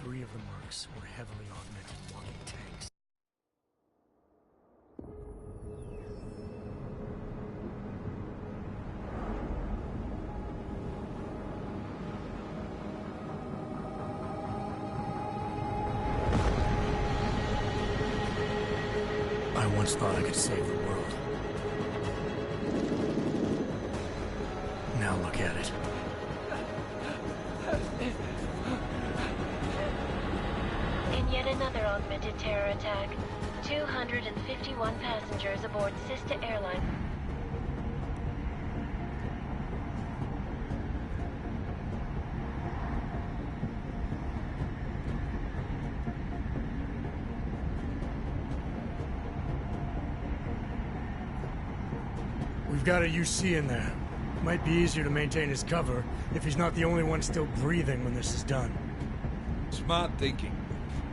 3 of the mercs were heavily augmented walking tanks. I once thought I could save the world. Now look at it. In yet another augmented terror attack, 251 passengers aboard sister airline. We've got a UC in there. Might be easier to maintain his cover if he's not the only one still breathing when this is done. Smart thinking.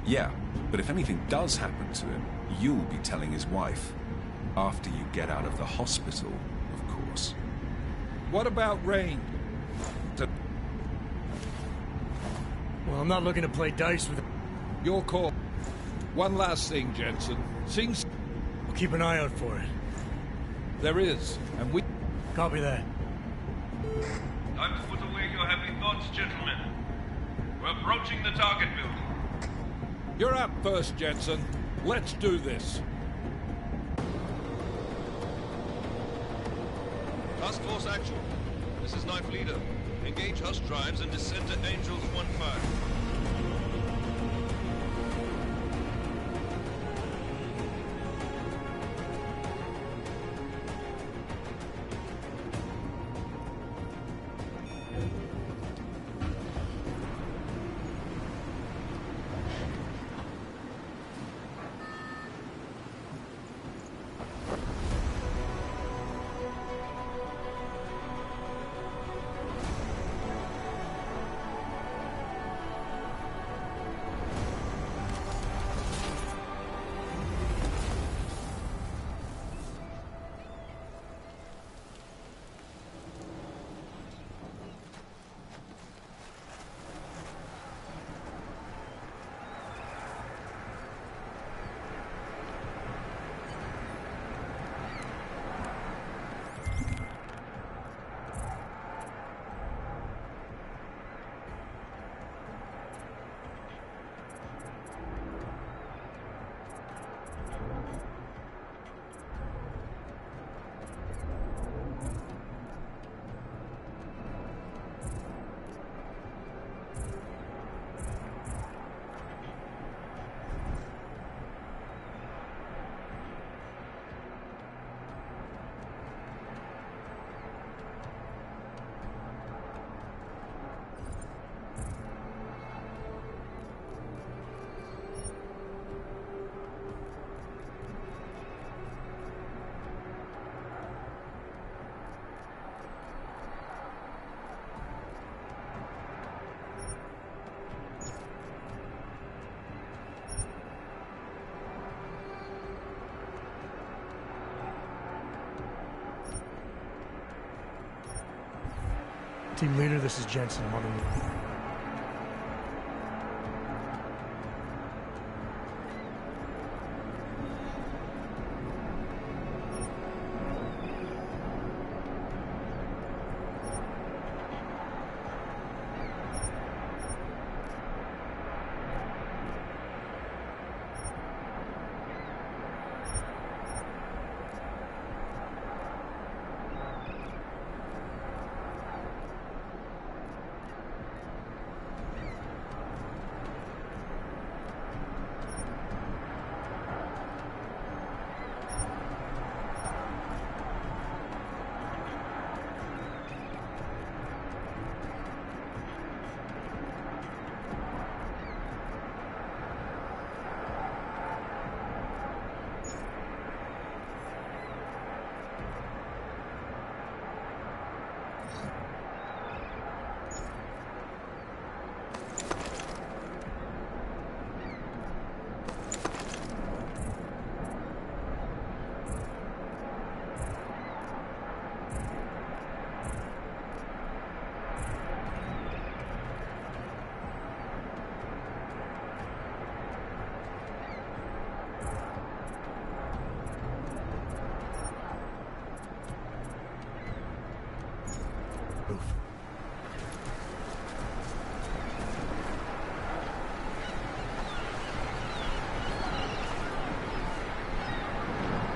Yeah, but if anything does happen to him, you'll be telling his wife. After you get out of the hospital, of course. What about Rain? Well, I'm not looking to play dice with... Your call. One last thing, Jensen. Sings... We'll keep an eye out for it. There is, and we... Copy that. Time to put away your heavy thoughts, gentlemen. We're approaching the target building. You're up first, Jensen. Let's do this. Task Force action. This is Knife Leader. Engage Hush drives and descend to Angels 1-5. Team leader, this is Jensen. I'm on the move.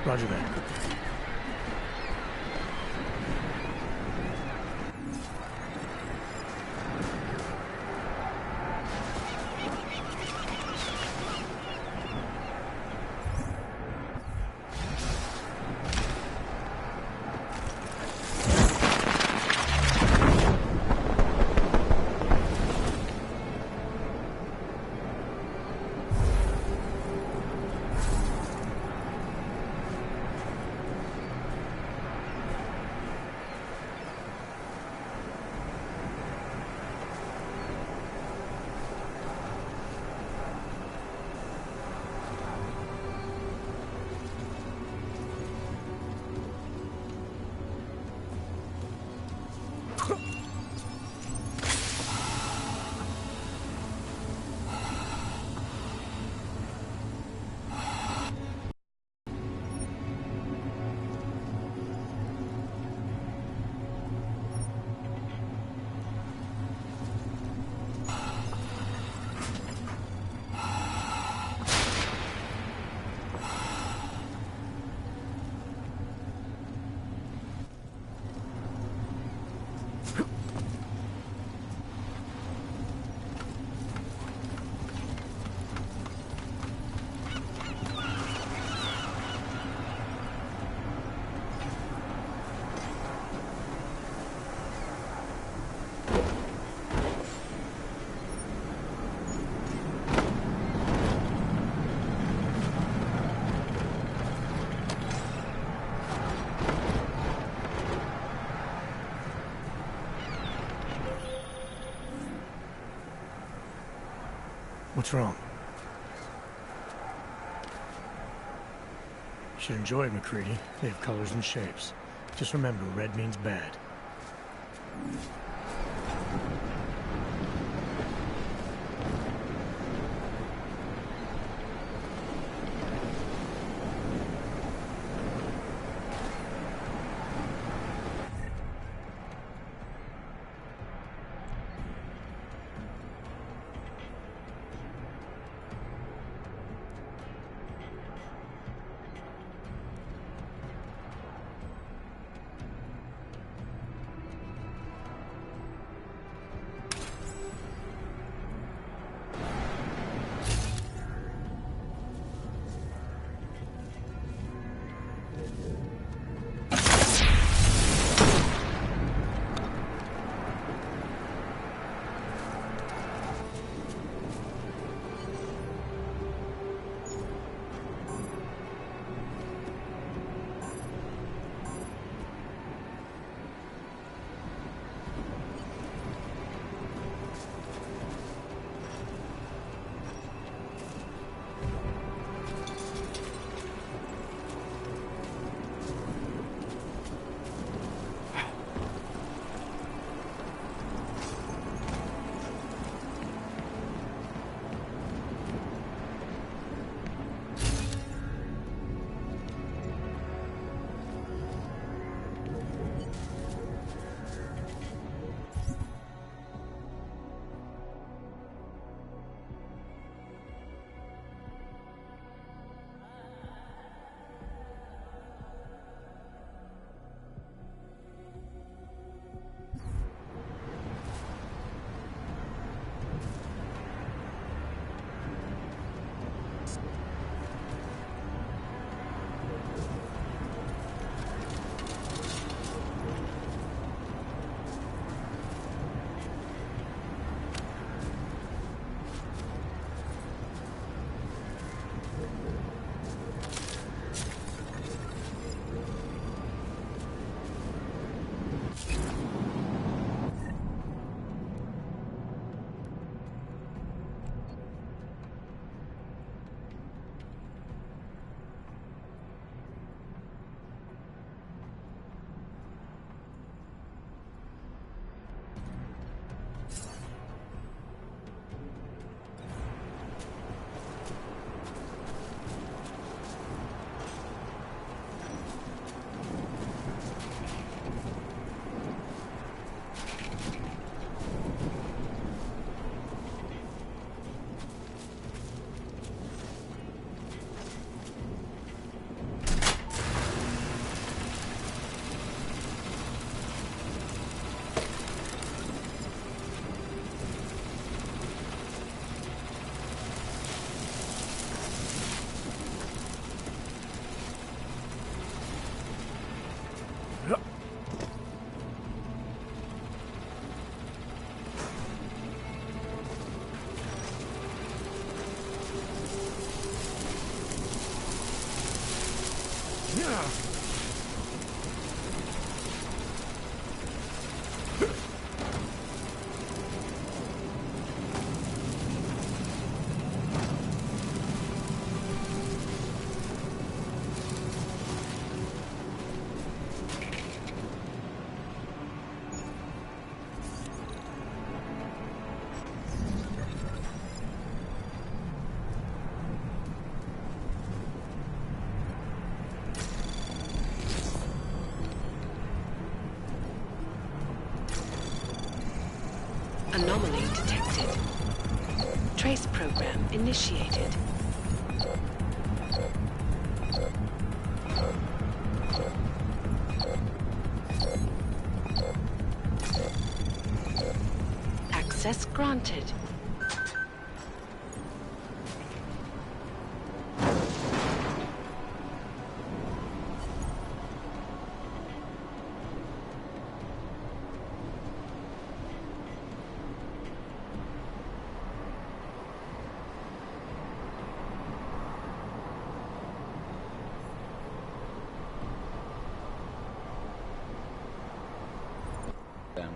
Roger that. What's wrong? You should enjoy it, McCready. They have colors and shapes. Just remember, red means bad. Anomaly detected. Trace program initiated. Access granted.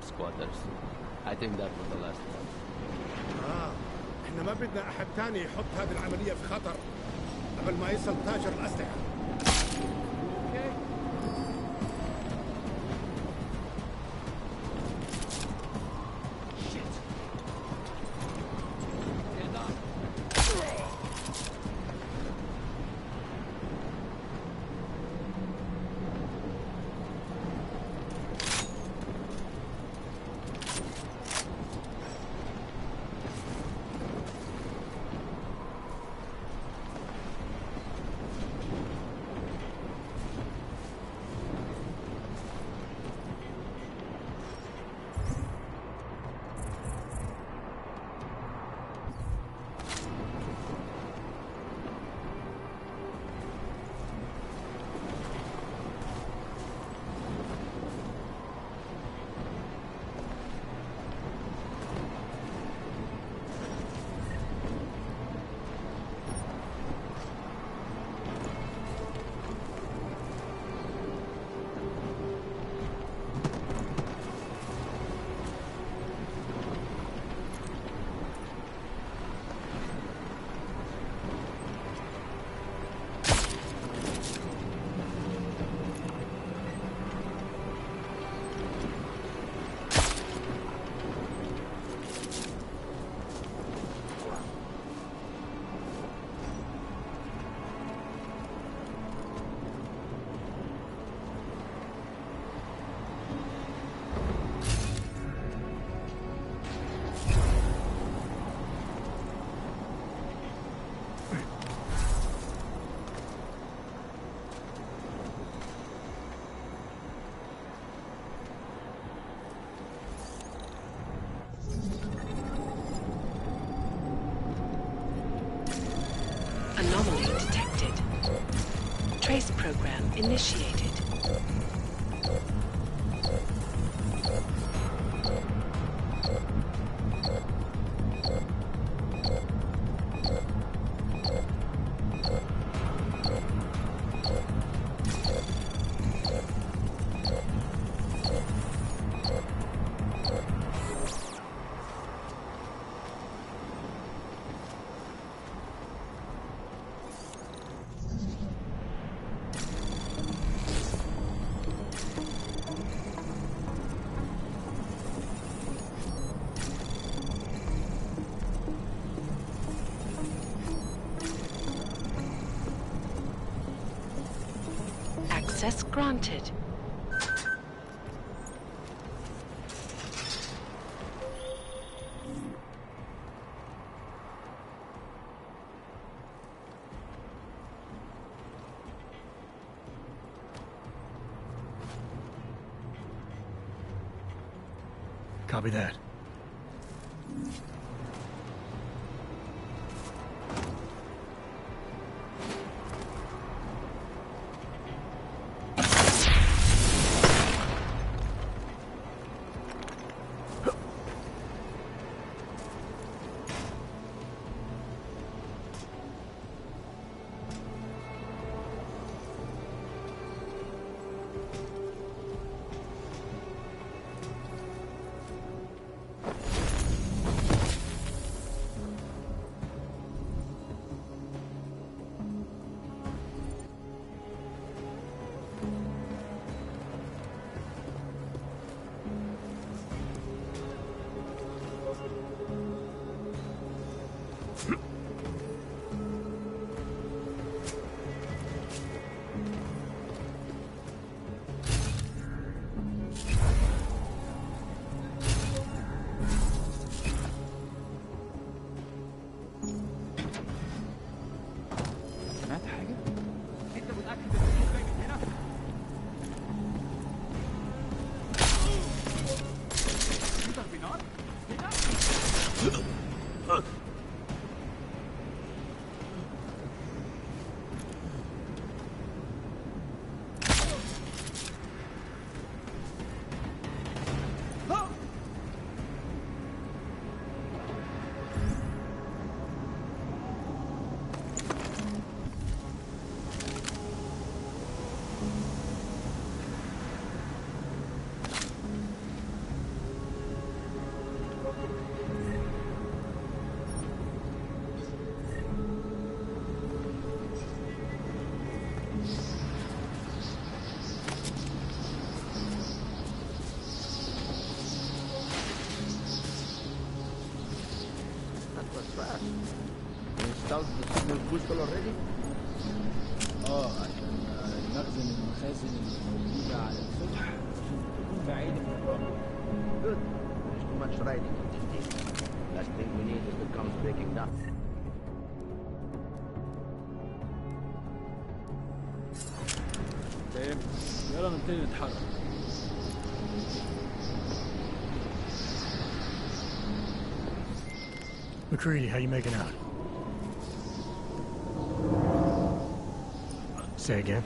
Squatters. I think that was the last one. احنا ما بدنا احد تاني يحط هذه العملية في خطر قبل ما يصل تاجر الأسلحة. Anomaly detected. Trace program initiated. Access granted. Copy that. fast. You installed the signal booster already? عشان نخزن المخازن الموجودة على السطح عشان تكون بعيدة من الرمل. Good. There's too much riding in this thing. Last thing we need is the guns breaking down. تمام يلا نبتدي نتحرك. McCready, how you making out? Say again?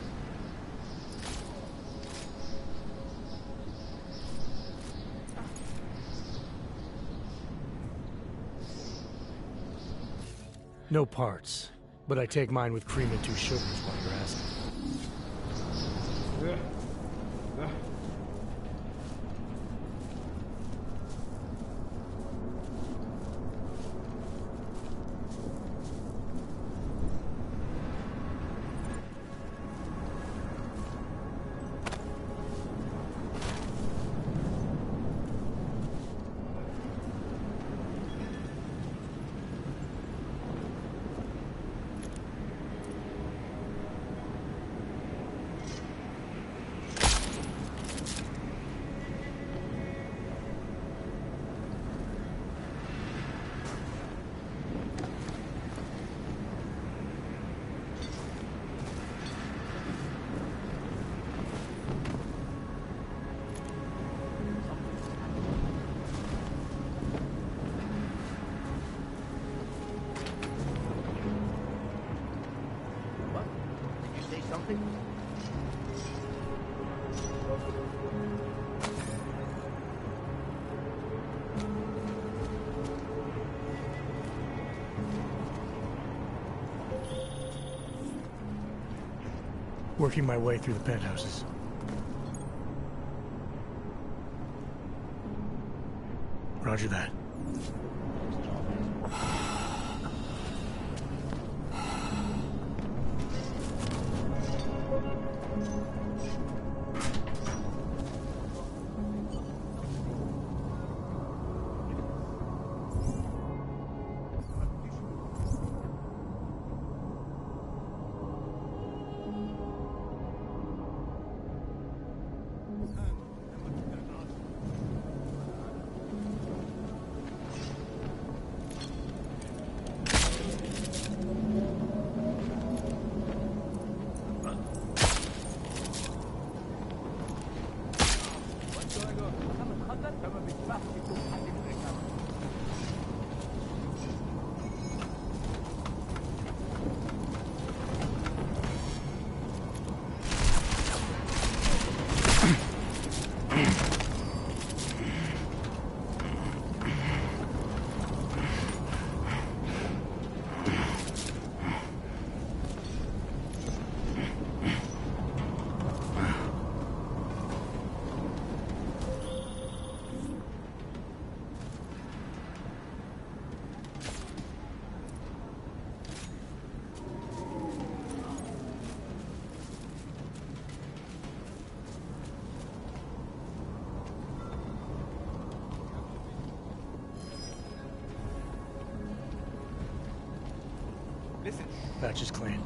No parts, but I take mine with cream and 2 sugars while you're asking. Something? Working my way through the penthouses. Roger that. Batch is clean.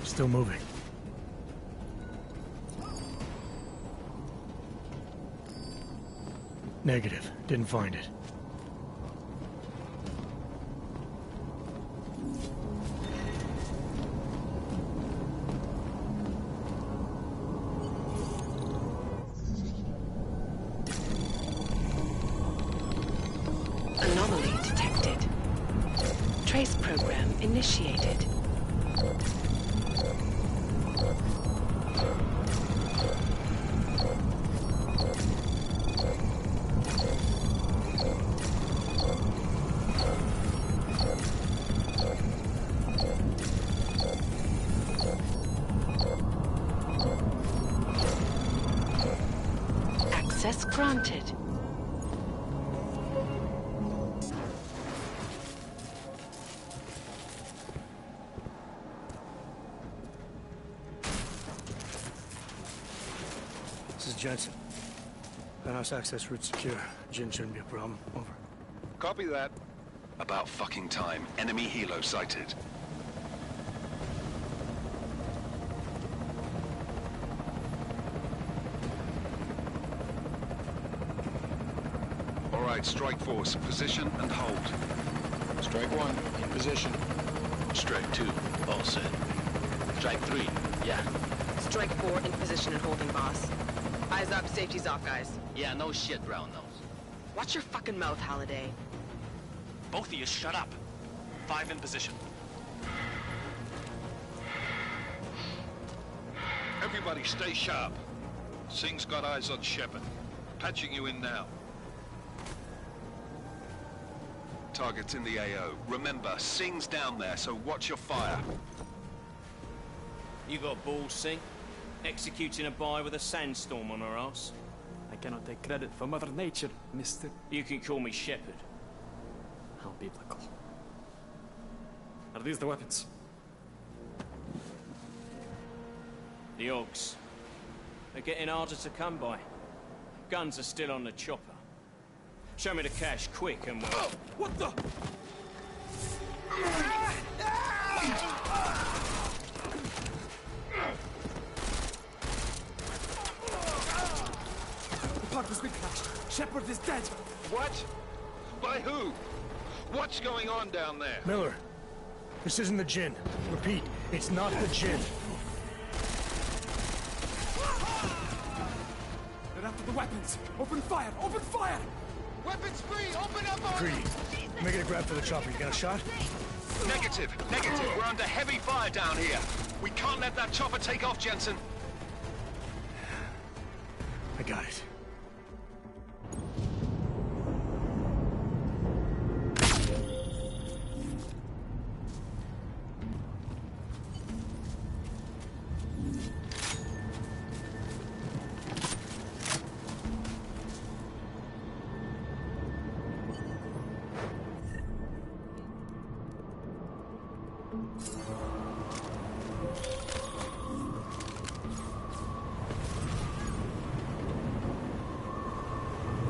Still moving. Negative. Didn't find it. Anomaly detected. Trace program initiated. Access granted. This is Jensen. Penthouse access route secure. Jin shouldn't be a problem. Over. Copy that. About fucking time. Enemy helo sighted. All right, Strike Force, position and hold. Strike 1, in position. Strike 2, all set. Strike 3, yeah. Strike 4, in position and holding, boss. Eyes up, safety's off, guys. Yeah, no shit, brown nose. Watch your fucking mouth, Halliday. Both of you shut up. 5 in position. Everybody stay sharp. Singh's got eyes on Shepard. Patching you in now. Target's in the AO. Remember, Singh's down there, so watch your fire. You got balls, Singh? Executing a buy with a sandstorm on our ass? I cannot take credit for Mother Nature, mister. You can call me Shepard. How biblical. Are these the weapons? The Ogs. They're getting harder to come by. Guns are still on the chopper. Show me the cash, quick, and we'll... Oh, what the? The partner's been crashed. Shepard is dead. What? By who? What's going on down there? Miller, this isn't the Jinn. Repeat, it's not the Jinn. They're after the weapons. Open fire! Open fire! Weapons free! Open up! Greedy, make it a grab for the chopper. You got a shot? Negative. We're under heavy fire down here. We can't let that chopper take off, Jensen. I got it.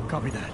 Copy that.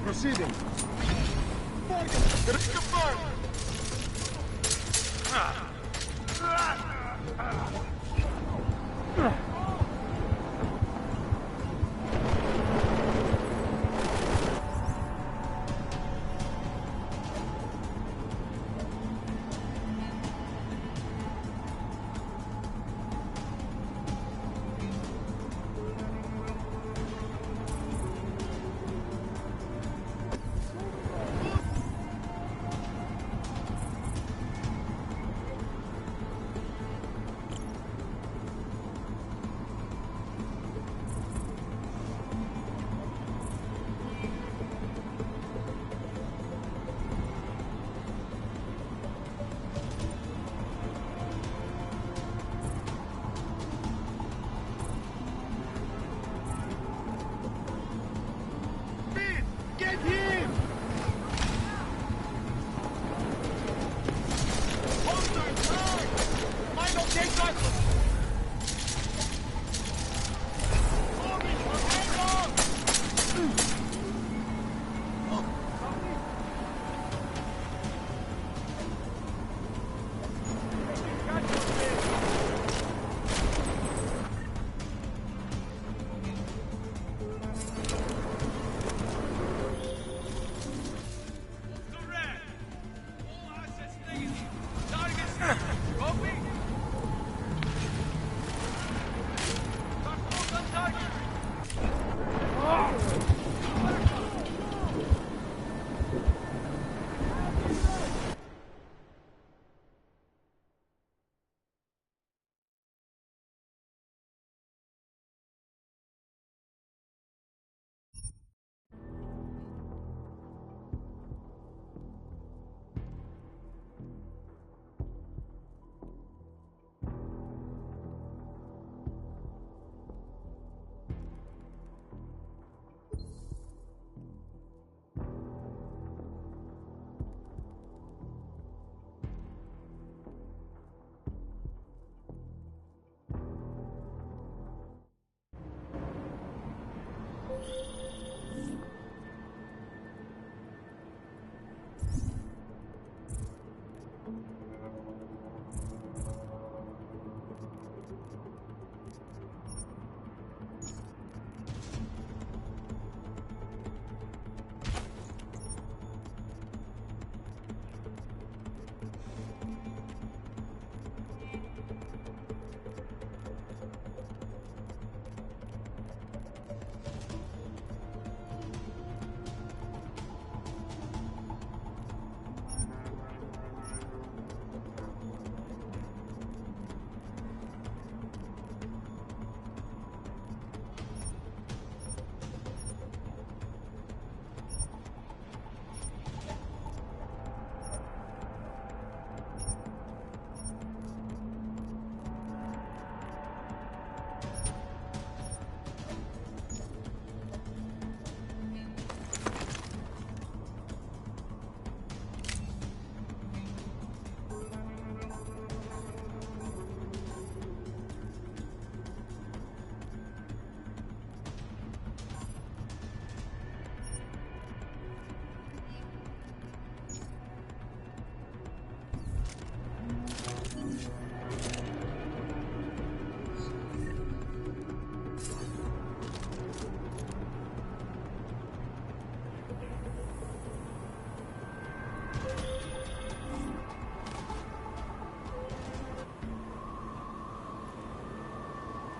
Proceeding.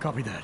Copy that.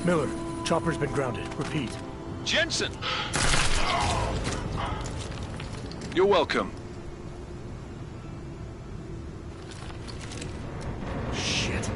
Miller, chopper's been grounded. Repeat. Jensen! You're welcome. Shit.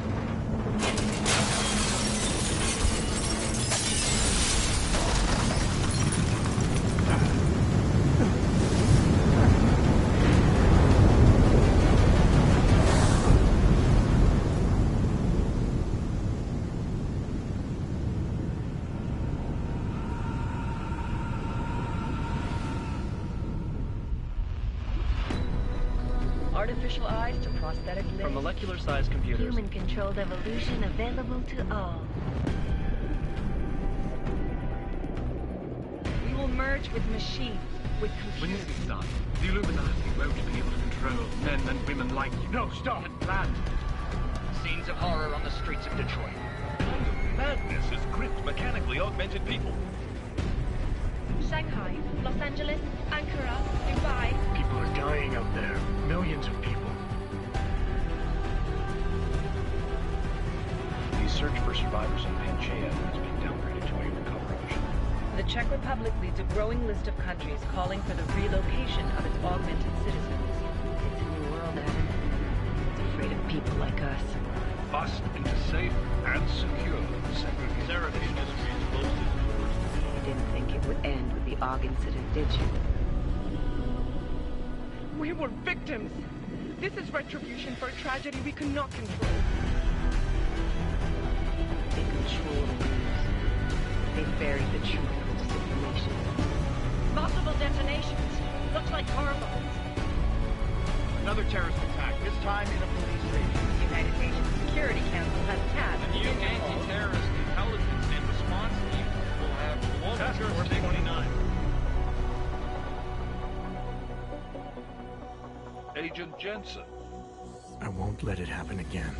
Artificial eyes to prosthetic limbs. From molecular-sized computers. Human-controlled evolution available to all. We will merge with machines, with When computers. this is done, the Illuminati won't be able to control men and women like you. No, stop! Land. Scenes of horror on the streets of Detroit. Madness has gripped mechanically augmented people. Shanghai, Los Angeles, Ankara, Dubai. People are dying out there. Millions of people. The search for survivors in Panchaea has been downgraded to a recovery mission. The Czech Republic leads a growing list of countries calling for the relocation of its augmented citizens. It's a new world, Adam. It's afraid of people like us. Bust into safe and secure segregation. Therapy industries boasted. You didn't think it would end with the AUG incident, did you? We were victims. This is retribution for a tragedy we cannot control. They control the news. They buried the truth with disinformation. Multiple detonations. Looks like car bombs. Another terrorist attack, this time in a police station. The United Nations Security Council has tasked The new anti-terrorist intelligence and response team will have Task Force 29. Agent Jensen. I won't let it happen again.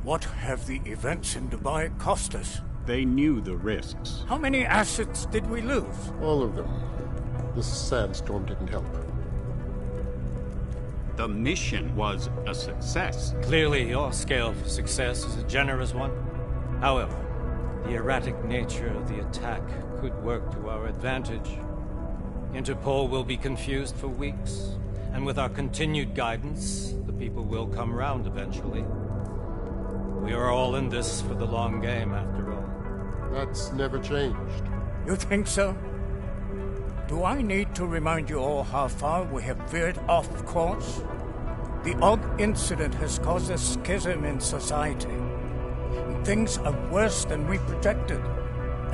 What have the events in Dubai cost us? They knew the risks. How many assets did we lose? All of them. This sandstorm didn't help. The mission was a success. Clearly, your scale for success is a generous one. However, the erratic nature of the attack could work to our advantage. Interpol will be confused for weeks, and with our continued guidance, the people will come round eventually. We are all in this for the long game, after all. That's never changed. You think so? Do I need to remind you all how far we have veered off course? The AUG incident has caused a schism in society. Things are worse than we projected.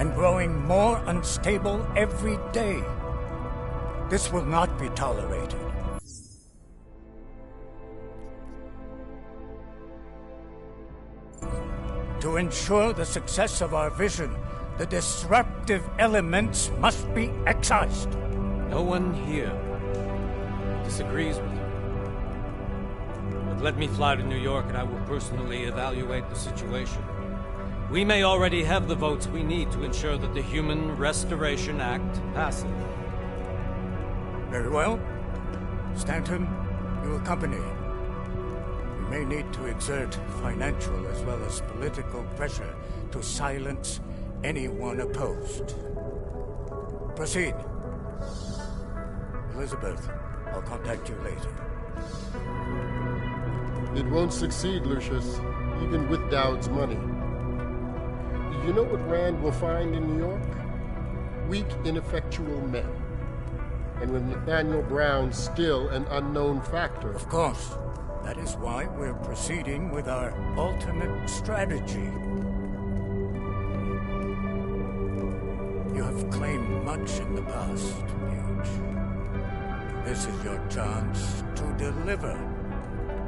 and growing more unstable every day. This will not be tolerated. To ensure the success of our vision, the disruptive elements must be excised. No one here disagrees with you. But let me fly to New York and I will personally evaluate the situation. We may already have the votes we need to ensure that the Human Restoration Act passes. Very well. Stanton, you accompany. We may need to exert financial as well as political pressure to silence anyone opposed. Proceed. Elizabeth, I'll contact you later. It won't succeed, Lucius, even with Dowd's money. You know what Rand will find in New York? Weak, ineffectual men. And with Nathaniel Brown still an unknown factor. Of course. That is why we're proceeding with our alternate strategy. You have claimed much in the past, Paige. This is your chance to deliver.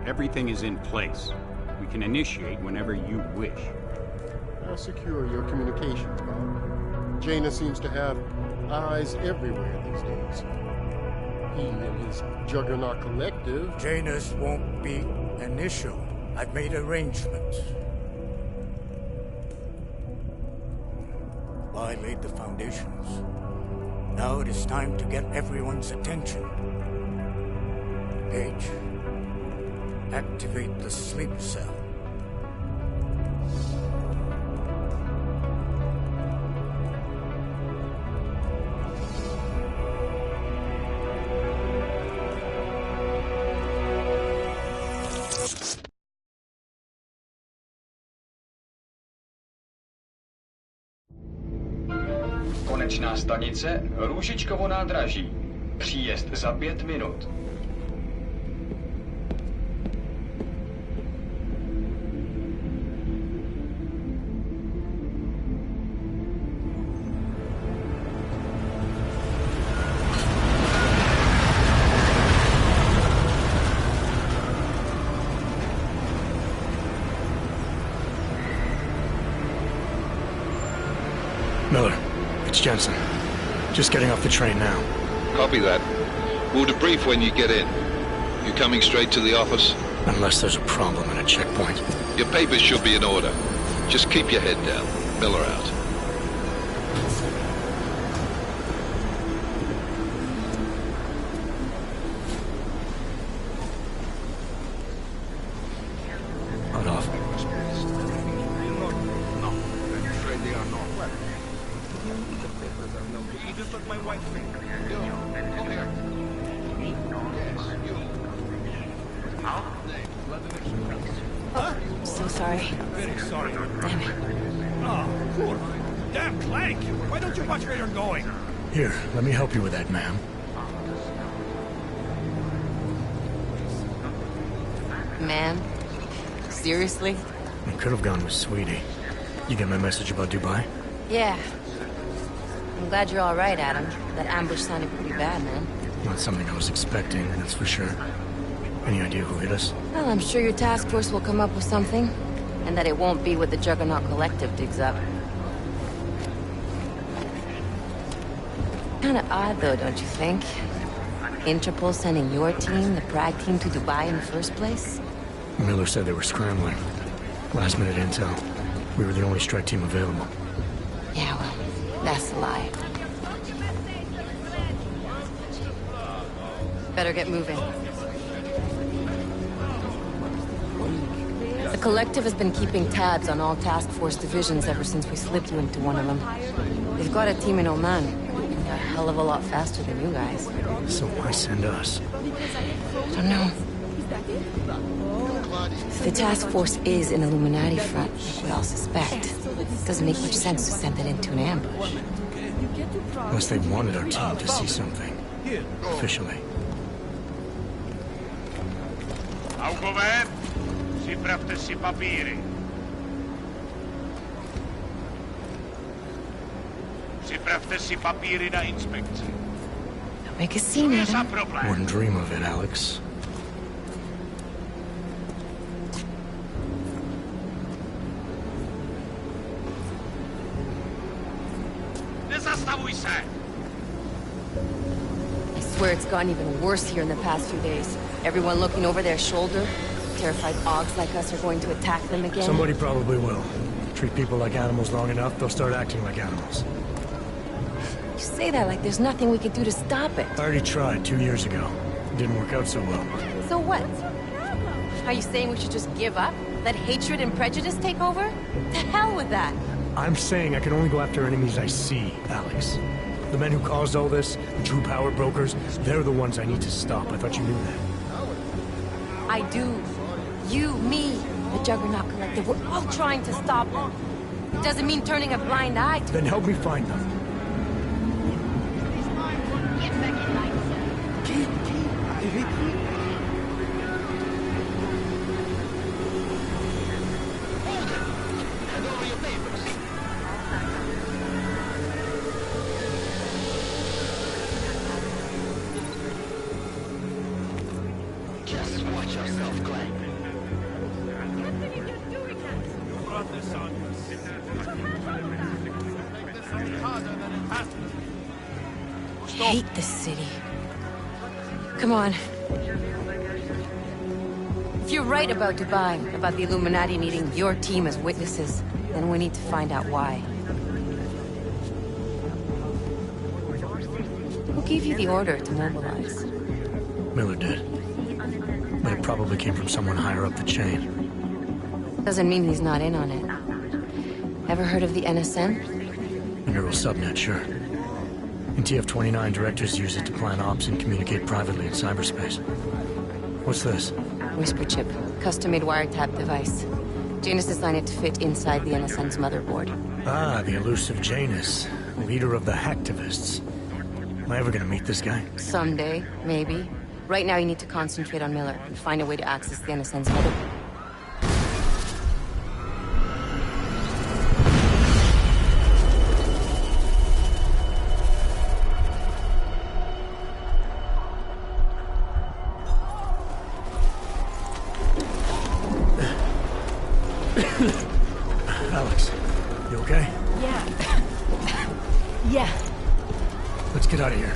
Everything is in place. We can initiate whenever you wish. How secure your communications, Bob? Jaina seems to have eyes everywhere these days. He and his Juggernaut Collective... Janus won't be an issue. I've made arrangements. I laid the foundations. Now it is time to get everyone's attention. Paige, activate the sleep cell. Konečná stanice Růžičkovo nádraží. Příjezd za 5 minut. Miller, it's Jensen. Just getting off the train now. Copy that. We'll debrief when you get in. You coming straight to the office? Unless there's a problem at a checkpoint. Your papers should be in order. Just keep your head down. Miller out. Right off. You just look my wife's finger. Come here. Oh, so sorry. Very sorry. Damn it. Oh, poor. Damn Clank! Why don't you watch where you're going? Here, let me help you with that, ma'am. Ma'am? Seriously? I could have gone with Sweetie. You get my message about Dubai? Yeah. I'm glad you're all right, Adam. That ambush sounded pretty bad, man. Not something I was expecting, that's for sure. Any idea who hit us? Well, I'm sure your task force will come up with something. And that it won't be what the Juggernaut Collective digs up. Kinda odd, though, don't you think? Interpol sending your team, the Prague team, to Dubai in the first place? Miller said they were scrambling. Last minute intel. We were the only strike team available. Yeah, well, that's a lie. Better get moving. The Collective has been keeping tabs on all task force divisions ever since we slipped you into one of them. They've got a team in Oman. They're a hell of a lot faster than you guys. So why send us? I don't know. If the task force is an Illuminati front, like we all suspect, it doesn't make much sense to send it into an ambush. Unless they wanted our team to see something. Officially. Augover, připravte si papíry. Si pravte si papíry na inspekci. Make a scene, Adam. Wouldn't dream of it, Alex. Nezastavuj se! I swear it's gotten even worse here in the past few days. Everyone looking over their shoulder. Terrified Augs like us are going to attack them again. Somebody probably will. Treat people like animals long enough, they'll start acting like animals. You say that like there's nothing we could do to stop it. I already tried 2 years ago. It didn't work out so well. So what? Are you saying we should just give up? Let hatred and prejudice take over? To hell with that! I'm saying I can only go after enemies I see, Alex. The men who caused all this, the true power brokers, they're the ones I need to stop. I thought you knew that. I do. You, me, the Juggernaut Collective, we're all trying to stop them. It doesn't mean turning a blind eye to... Then help me find them. Just watch yourself, Glenn. I hate this city. Come on. If you're right about Dubai, about the Illuminati needing your team as witnesses, then we need to find out why. Who gave you the order to mobilize? Miller did. But it probably came from someone higher up the chain. Doesn't mean he's not in on it. Ever heard of the NSN? A neural subnet, sure. In TF-29, directors use it to plan ops and communicate privately in cyberspace. What's this? Whisper chip. Custom-made wiretap device. Janus designed it to fit inside the NSN's motherboard. Ah, the elusive Janus. Leader of the hacktivists. Am I ever gonna meet this guy? Someday, maybe. Right now you need to concentrate on Miller and find a way to access the NSN's motherboard. Alex, you okay? Yeah. Yeah. Let's get out of here.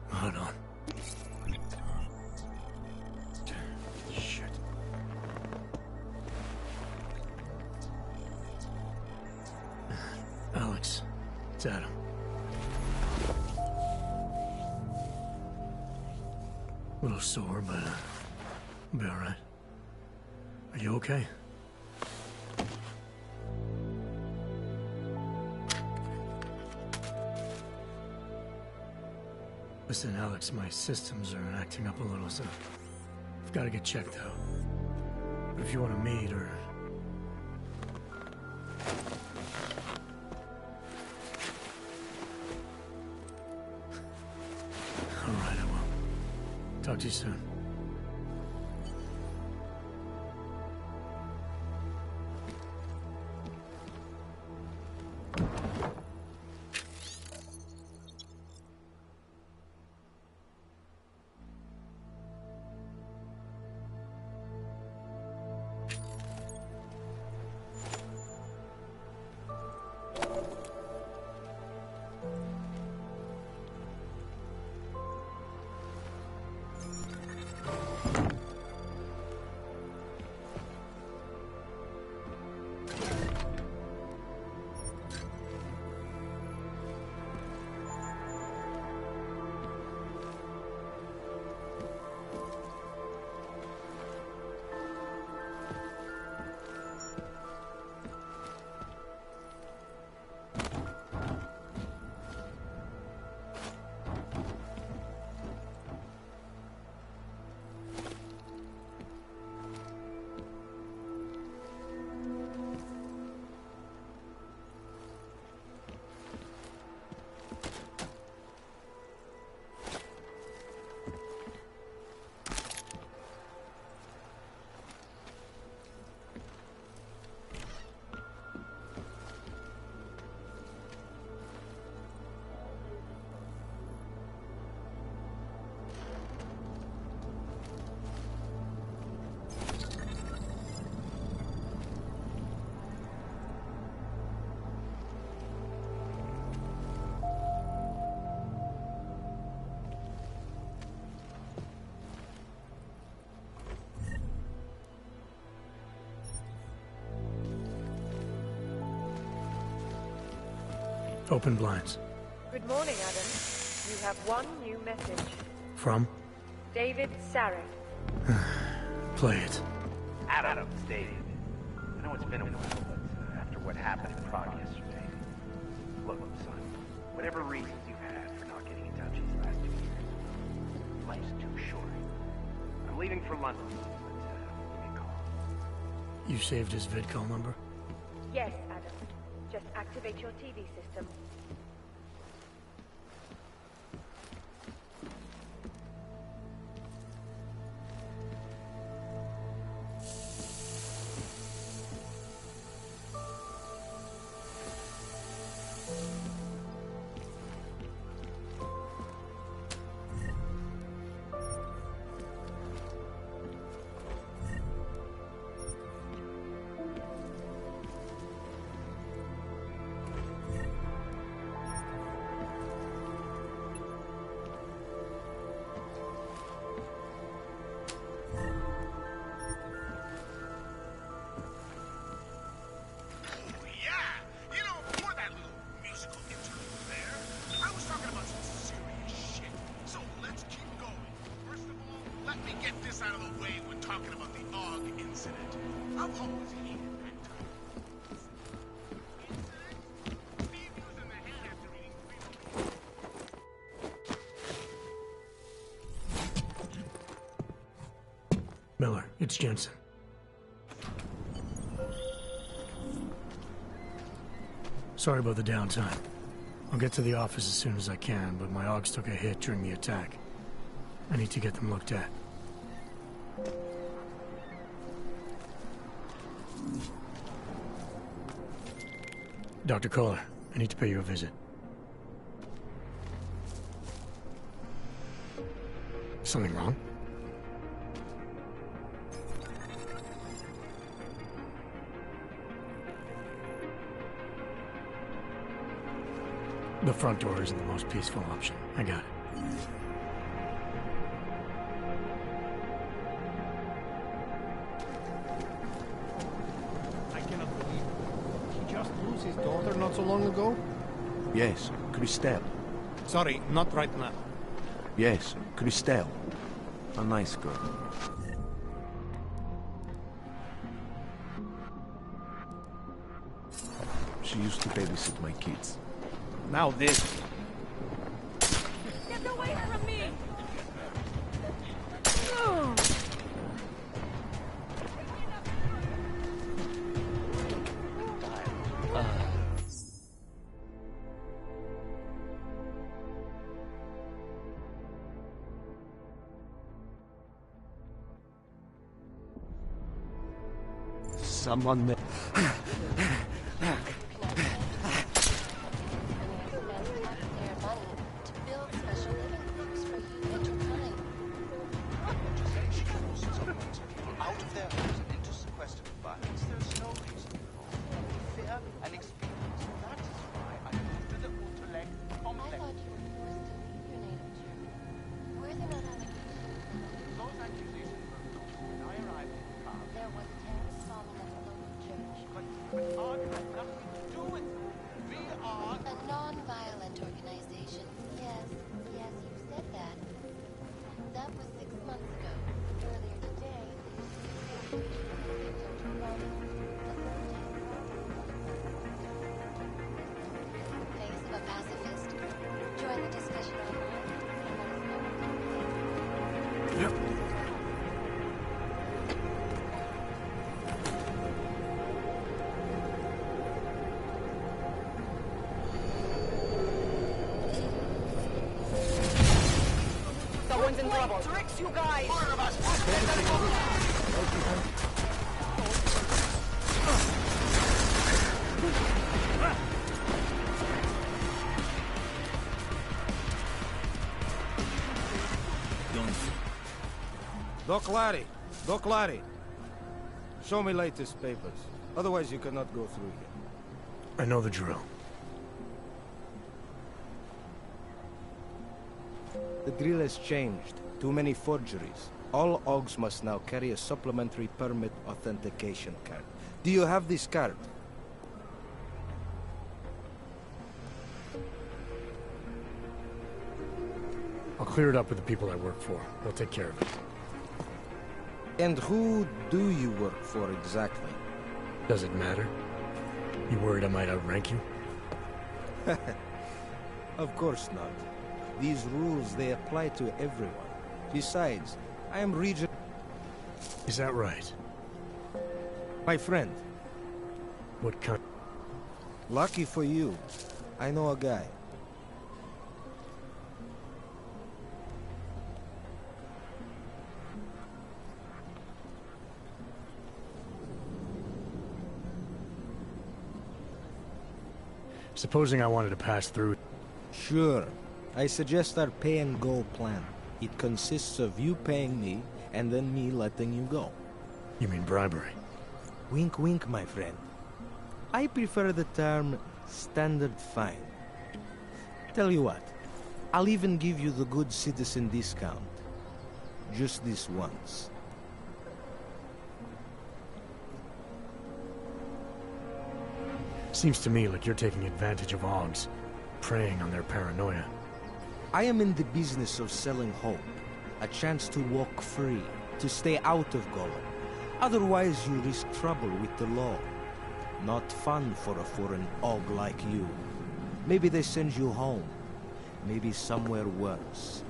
Hold on. Shit. Alex, it's Adam. A little sore, but I'll be all right. Are you okay? Listen, Alex, my systems are acting up a little, so I've got to get checked out. But if you want to meet or... All right, I will. Talk to you soon. Open blinds. Good morning, Adam. You have one new message. From? David Sarek. Play it. Adam, it's David. I know it's been a while, but after what happened in Prague yesterday... Look, son, whatever reasons you've had for not getting in touch these last 2 years, life's too short. I'm leaving for London, but give me a call. You saved his vidcall number? Yes, Adam. Just activate your TV system. Miller, it's Jensen. Sorry about the downtime. I'll get to the office as soon as I can, but my Augs took a hit during the attack. I need to get them looked at. Dr. Kohler, I need to pay you a visit. Something wrong? The front door isn't the most peaceful option. I got it. I cannot believe it. He just lost his daughter not so long ago? Yes, Christelle. Sorry, not right now. Yes, Christelle. A nice girl. She used to babysit my kids. Now this. Get away from me! Someone there. Someone's in trouble. Tricks, you guys! Doc Larry. Show me latest papers. Otherwise you cannot go through here. I know the drill. The drill has changed. Too many forgeries. All Augs must now carry a supplementary permit authentication card. Do you have this card? I'll clear it up with the people I work for. They'll take care of it. And who do you work for exactly? Does it matter? You worried I might outrank you? Of course not. These rules, they apply to everyone. Besides, I am Regent... Is that right? My friend. What kind? Lucky for you, I know a guy. Supposing I wanted to pass through... Sure. I suggest our pay-and-go plan. It consists of you paying me, and then me letting you go. You mean bribery? Wink, wink, my friend. I prefer the term standard fine. Tell you what, I'll even give you the good citizen discount. Just this once. Seems to me like you're taking advantage of Augs, preying on their paranoia. I am in the business of selling hope. A chance to walk free, to stay out of Golem. Otherwise you risk trouble with the law. Not fun for a foreign Aug like you. Maybe they send you home. Maybe somewhere worse.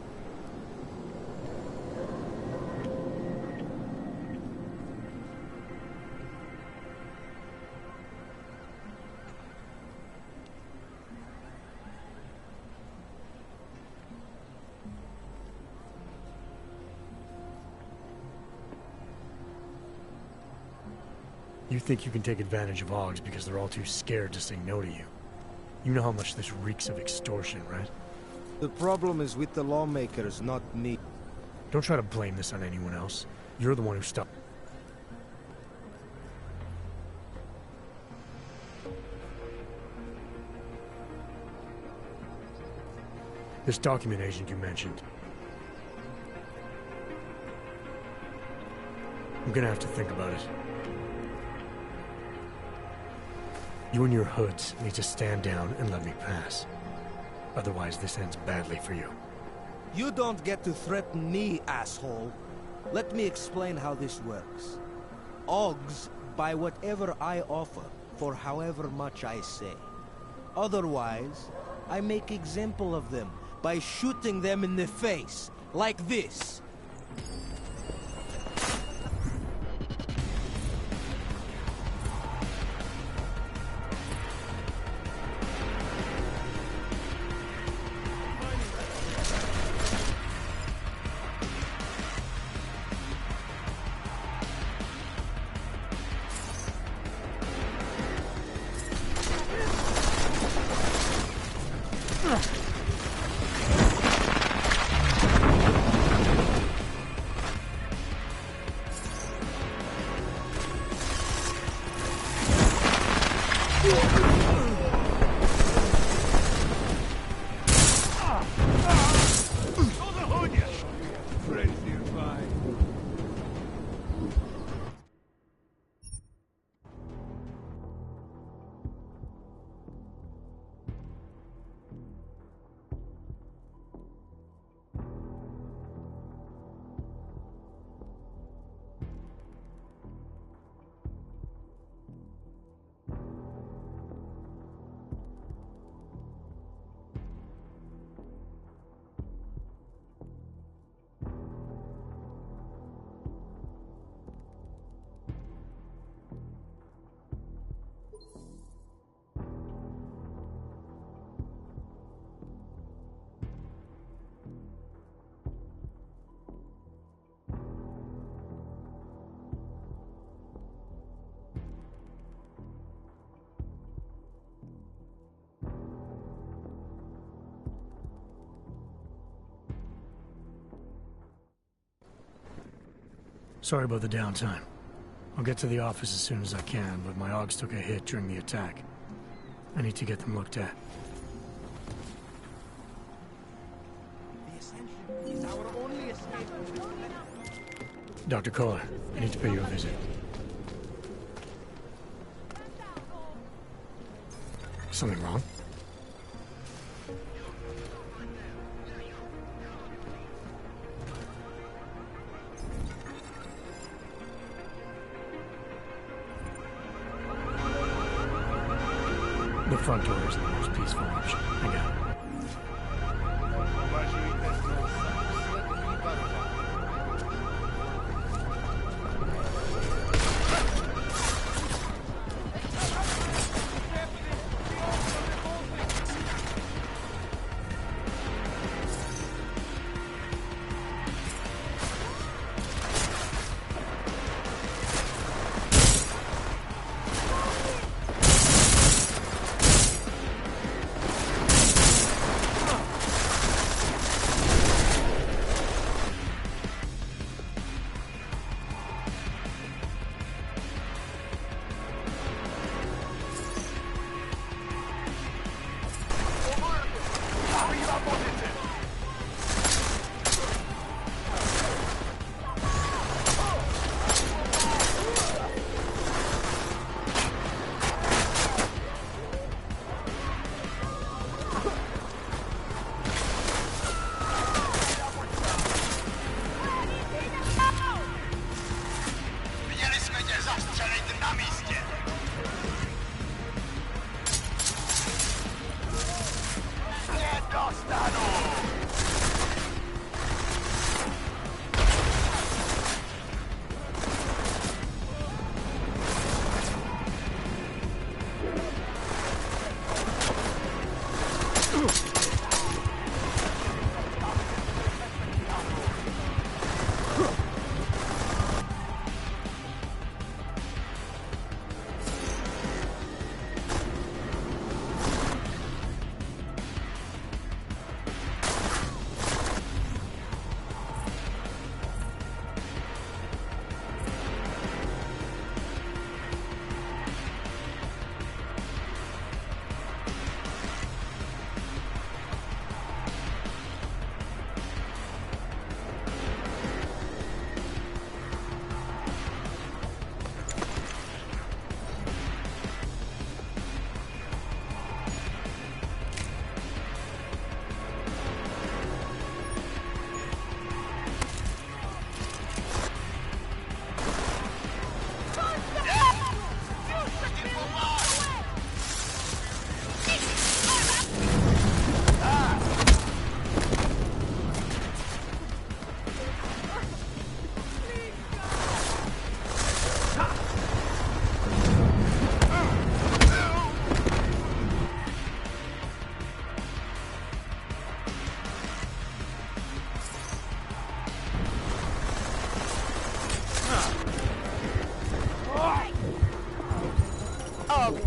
You think you can take advantage of Augs because they're all too scared to say no to you. You know how much this reeks of extortion, right? The problem is with the lawmakers, not me. Don't try to blame this on anyone else. You're the one who stopped. This document agent you mentioned. I'm gonna have to think about it. You and your hoods need to stand down and let me pass. Otherwise, this ends badly for you. You don't get to threaten me, asshole. Let me explain how this works. Augs buy whatever I offer for however much I say. Otherwise, I make example of them by shooting them in the face, like this. Sorry about the downtime. I'll get to the office as soon as I can, but my Augs took a hit during the attack. I need to get them looked at. Dr. Kohler, I need to pay you a visit. Something wrong? The front door is the most peaceful option. I got it.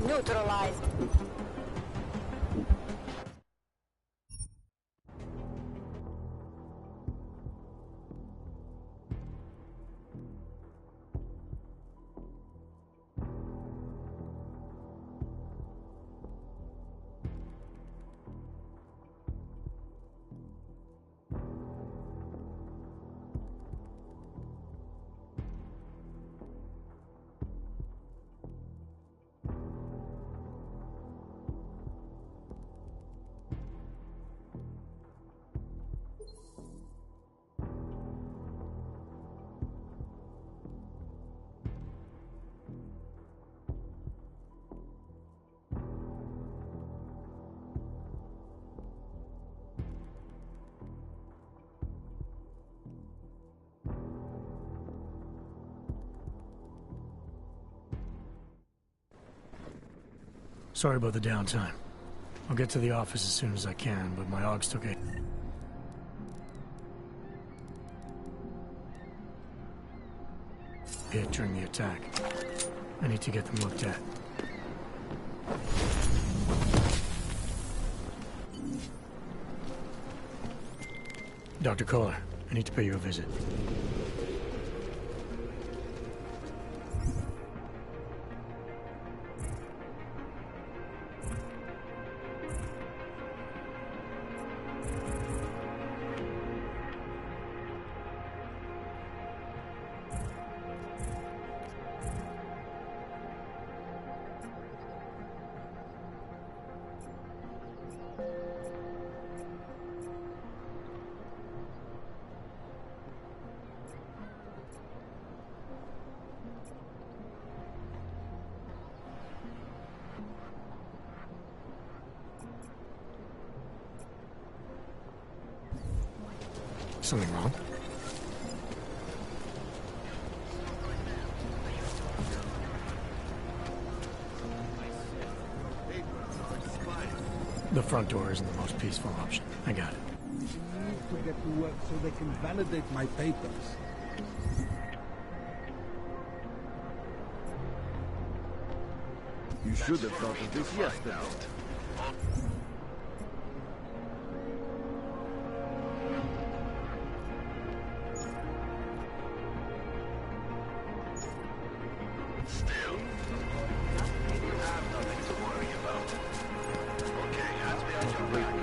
Neutralized. Sorry about the downtime. I'll get to the office as soon as I can, but my Augs took it. Hit during the attack. I need to get them looked at. Dr. Kohler, I need to pay you a visit. Something wrong? The front door isn't the most peaceful option. I got it. I need to get to work so they can validate my papers. You should have thought of this yesterday. Still, you have nothing to worry about. Okay, hands behind your back.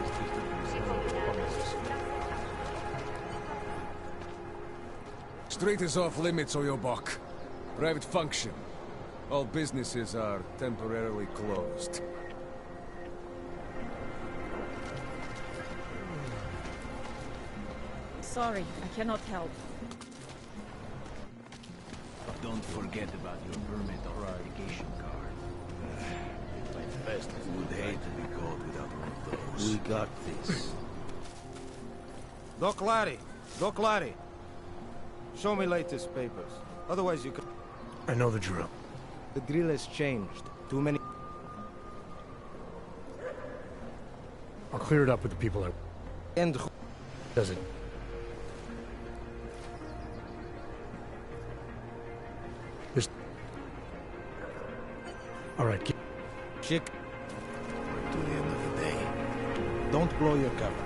Street is off limits, Oyobok. Private function. All businesses are temporarily closed. Sorry, I cannot help. Don't forget about your permit or identification card. My best would hate to be caught without one of those. We got this. Doc Larry. Show me latest papers. Otherwise you can... I know the drill. The drill has changed. Too many... I'll clear it up with the people that... And... Does it? This... Alright, keep... Chick. To the end of the day. Don't blow your cover.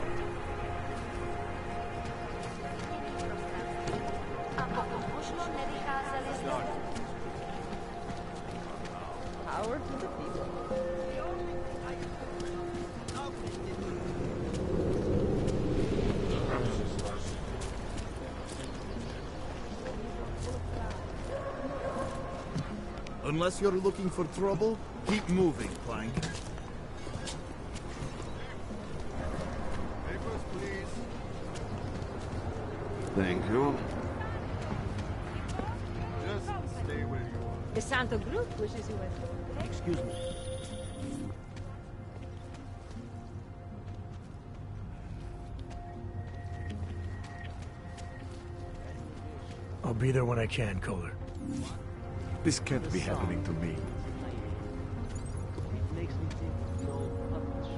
Power to the people. Unless you're looking for trouble, keep moving, Plank. Papers, please. Thank you. Just stay where you are. The Santo Group wishes you well. Excuse me. I'll be there when I can, Kohler. This can't be happening to me. It makes me think of the old puppet show.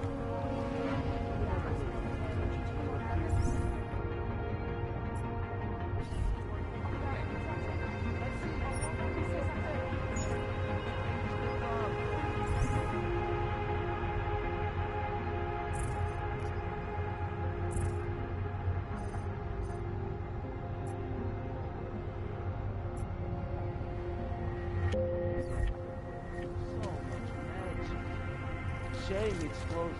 Shame it's closed.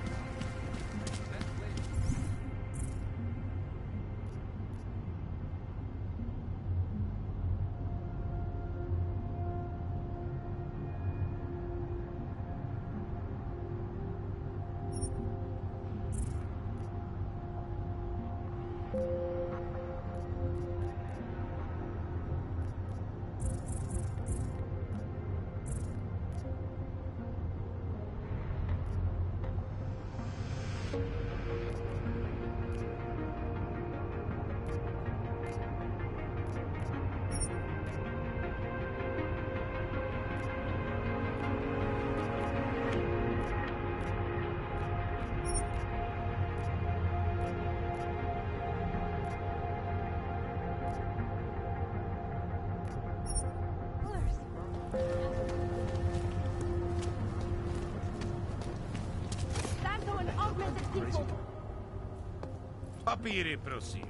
Papíry, prosím.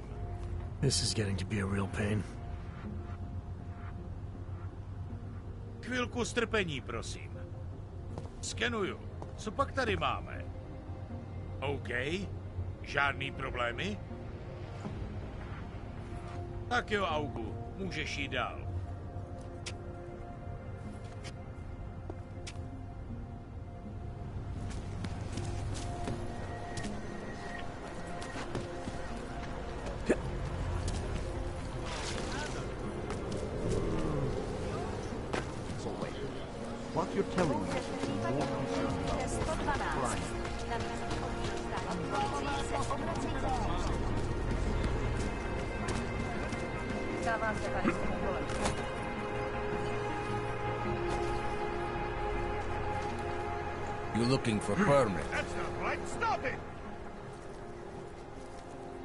This is getting to be a real pain. Chvilku strpení, prosím. Skenuju. Co pak tady máme? OK. Žádný problémy? Tak jo, Augu. Můžeš jít dál. What you're telling me is that you're more concerned about crime. You looking for permit? That's not right. Stop it!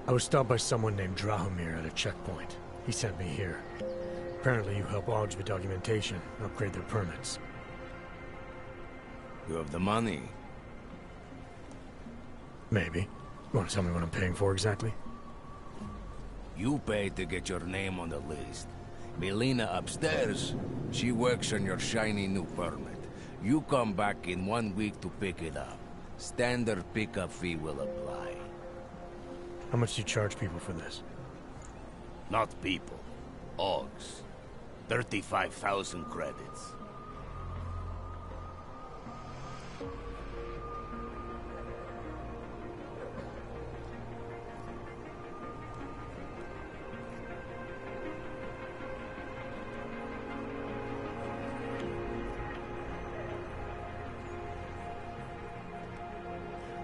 I was stopped by someone named Drahomir at a checkpoint. He sent me here. Apparently you help Augs with documentation, upgrade their permits. You have the money? Maybe. You want to tell me what I'm paying for exactly? You pay to get your name on the list. Melina upstairs, she works on your shiny new permit. You come back in 1 week to pick it up. Standard pickup fee will apply. How much do you charge people for this? Not people. Augs. 35,000 credits.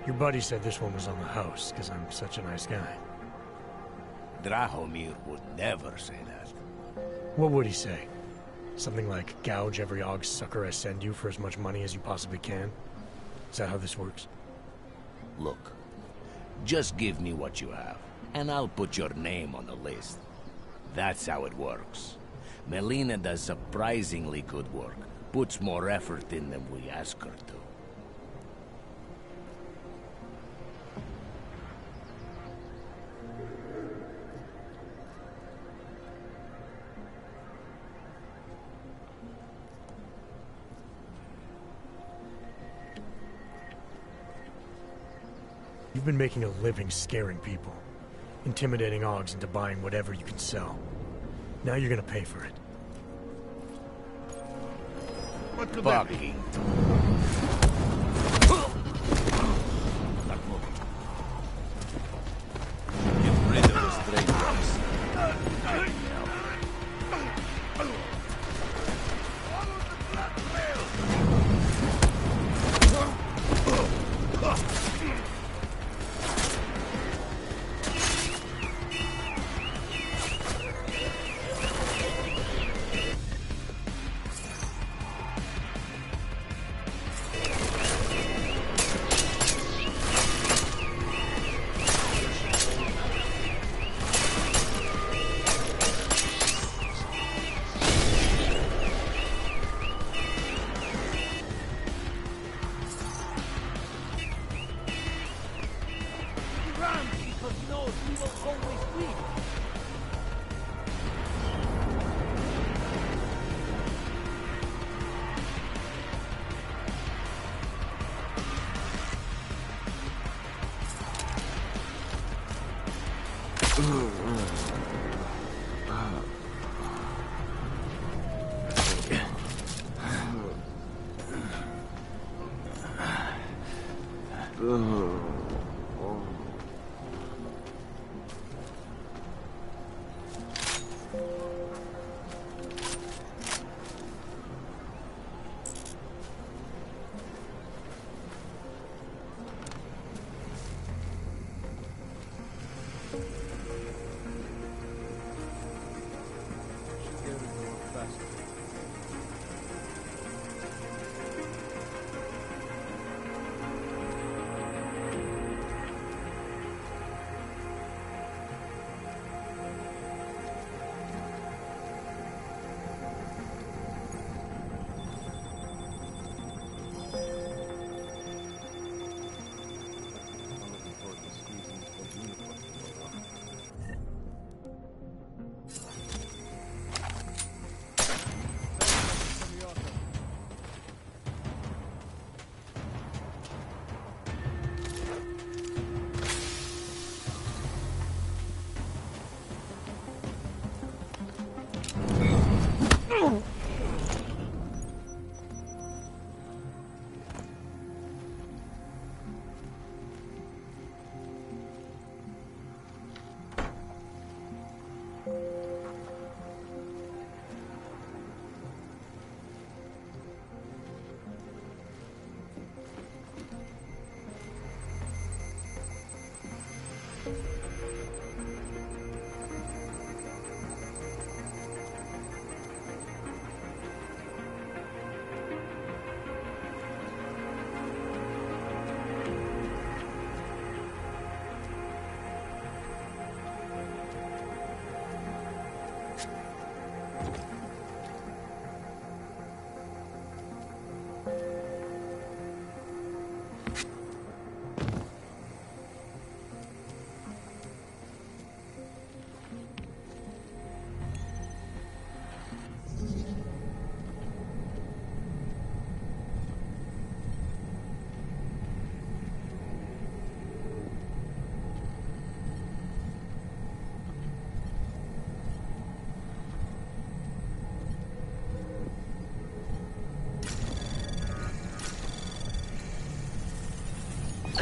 Your buddy said this one was on the house, because I'm such a nice guy. Drahomir would never say that. What would he say? Something like, gouge every Aug sucker I send you for as much money as you possibly can? Is that how this works? Look, just give me what you have, and I'll put your name on the list. That's how it works. Melina does surprisingly good work. Puts more effort in than we ask her to. You've been making a living scaring people. Intimidating Augs into buying whatever you can sell. Now you're gonna pay for it. What could that be? Get rid of the stray dogs.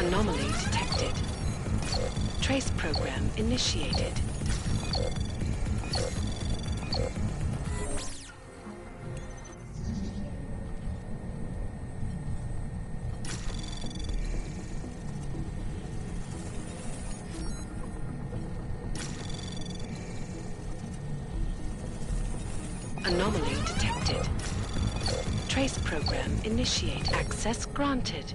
Anomaly detected. Trace program initiated. Anomaly detected. Trace program initiate. Access granted.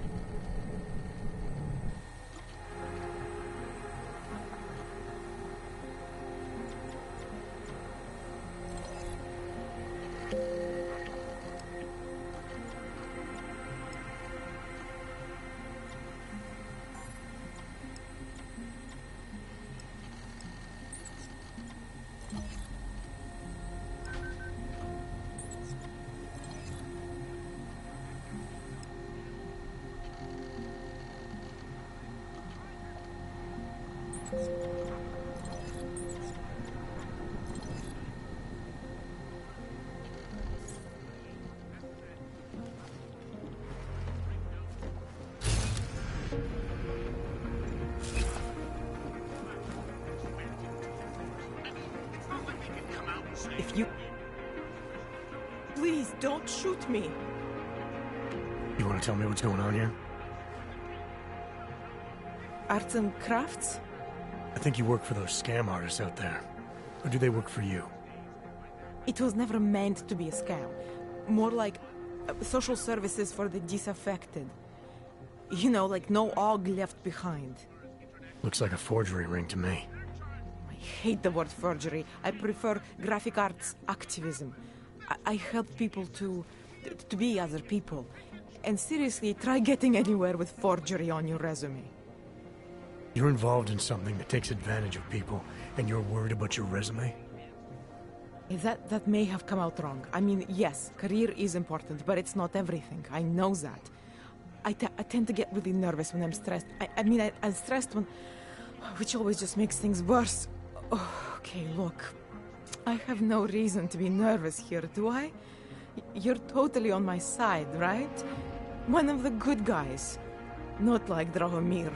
If you... Please, don't shoot me. You want to tell me what's going on here? Arts and crafts? I think you work for those scam artists out there. Or do they work for you? It was never meant to be a scam. More like social services for the disaffected. You know, like no OG left behind. Looks like a forgery ring to me. I hate the word forgery. I prefer graphic arts activism. I help people to be other people. And seriously, try getting anywhere with forgery on your resume. You're involved in something that takes advantage of people, and you're worried about your resume? That may have come out wrong. I mean, yes, career is important, but it's not everything. I know that. I tend to get really nervous when I'm stressed. I'm stressed when... which always just makes things worse. Oh, okay, look. I have no reason to be nervous here, do I? You're totally on my side, right? One of the good guys. Not like Drahomir.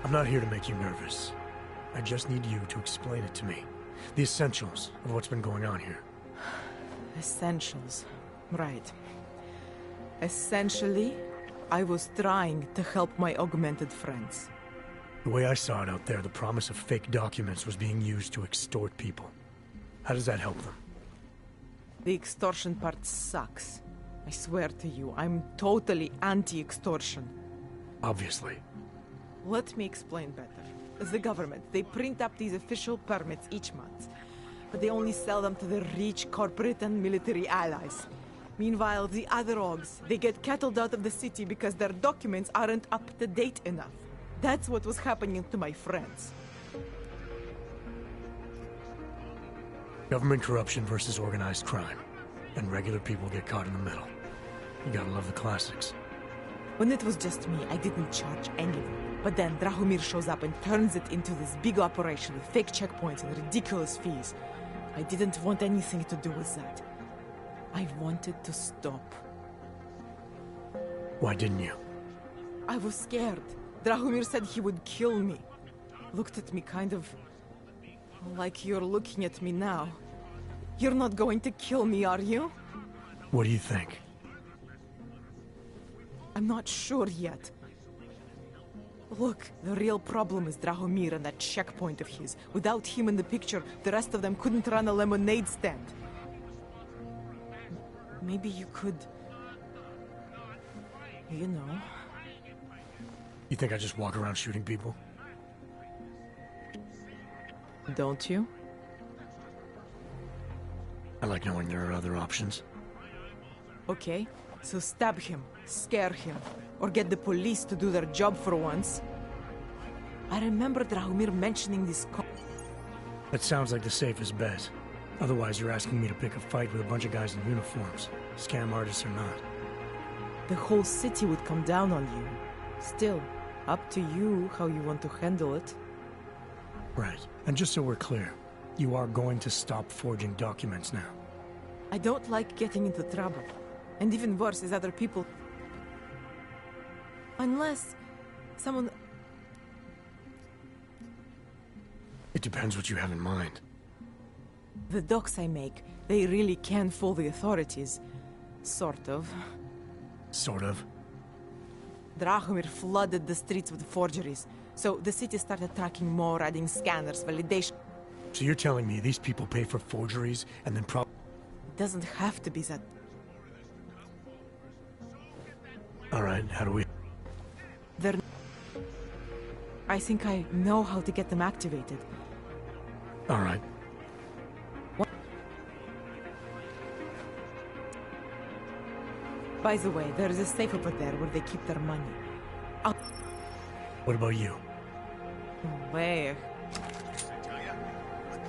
I'm not here to make you nervous. I just need you to explain it to me. The essentials of what's been going on here. Essentials. Right. Essentially, I was trying to help my augmented friends. The way I saw it out there, the promise of fake documents was being used to extort people. How does that help them? The extortion part sucks. I swear to you, I'm totally anti-extortion. Obviously. Let me explain better. The government, they print up these official permits each month, but they only sell them to the rich corporate and military allies. Meanwhile, the other OGs, they get cattled out of the city because their documents aren't up to date enough. That's what was happening to my friends. Government corruption versus organized crime. And regular people get caught in the middle. You gotta love the classics. When it was just me, I didn't charge anyone. But then Drahomir shows up and turns it into this big operation with fake checkpoints and ridiculous fees. I didn't want anything to do with that. I wanted to stop. Why didn't you? I was scared. Drahomir said he would kill me. Looked at me kind of... like you're looking at me now. You're not going to kill me, are you? What do you think? I'm not sure yet. Look, the real problem is Drahomir and that checkpoint of his. Without him in the picture, the rest of them couldn't run a lemonade stand. Maybe you could... you know... You think I just walk around shooting people? Don't you? I like knowing there are other options. Okay, so stab him, scare him, or get the police to do their job for once. I remember Drahomir mentioning this That sounds like the safest bet. Otherwise, you're asking me to pick a fight with a bunch of guys in uniforms, scam artists or not. The whole city would come down on you. Still, up to you how you want to handle it. Right. And just so we're clear, You are going to stop forging documents now. I don't like getting into trouble. And even worse is other people... Unless... someone... It depends what you have in mind. The docs I make, they really can fool the authorities. Sort of. Sort of? Drahomir flooded the streets with forgeries. So the city started tracking more, adding scanners, validation... So you're telling me these people pay for forgeries and then It doesn't have to be that... Alright, how do we... They're... I think I know how to get them activated. Alright. By the way, there is a safe over there where they keep their money. What about you? Where?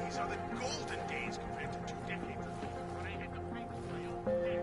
These are the golden days compared to 2 decades ago, when I had to fight for my own family.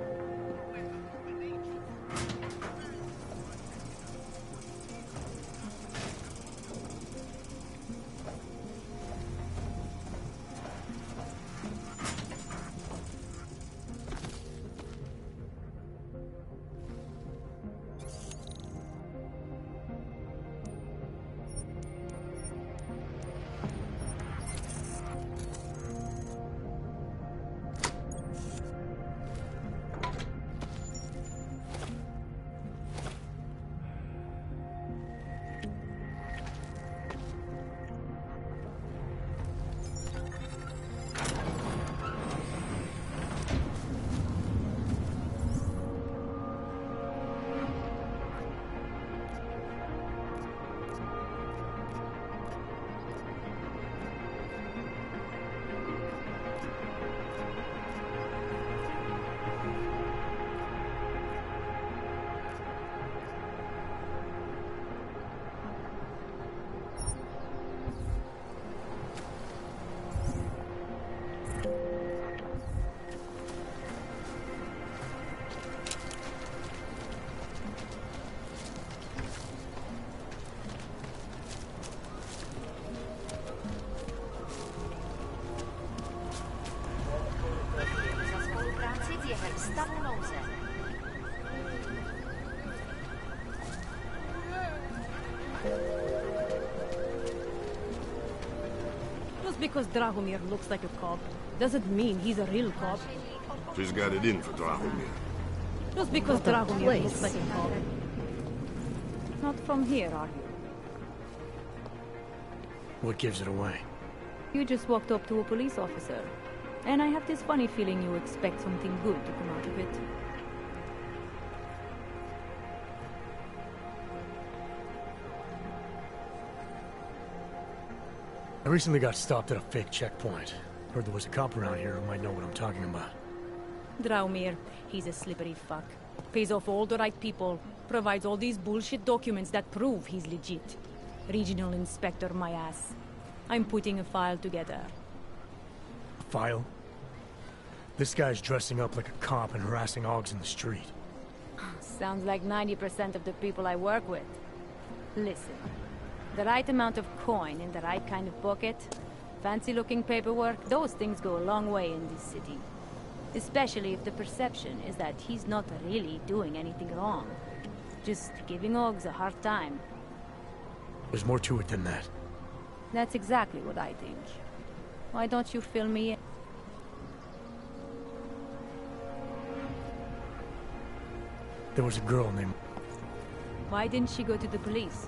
Just because Drahomir looks like a cop, doesn't mean he's a real cop. She's got it in for Drahomir. Just because Drahomir looks like a cop. Not from here, are you? What gives it away? You just walked up to a police officer. And I have this funny feeling you expect something good to come out of it. I recently got stopped at a fake checkpoint. Heard there was a cop around here who might know what I'm talking about. Drahomir, he's a slippery fuck. Pays off all the right people. Provides all these bullshit documents that prove he's legit. Regional inspector, my ass. I'm putting a file together. A file? This guy's dressing up like a cop and harassing Augs in the street. Sounds like 90% of the people I work with. Listen, the right amount of coin in the right kind of pocket, fancy-looking paperwork, those things go a long way in this city. Especially if the perception is that he's not really doing anything wrong. Just giving Augs a hard time. There's more to it than that. That's exactly what I think. Why don't you fill me in? There was a girl named... Why didn't she go to the police?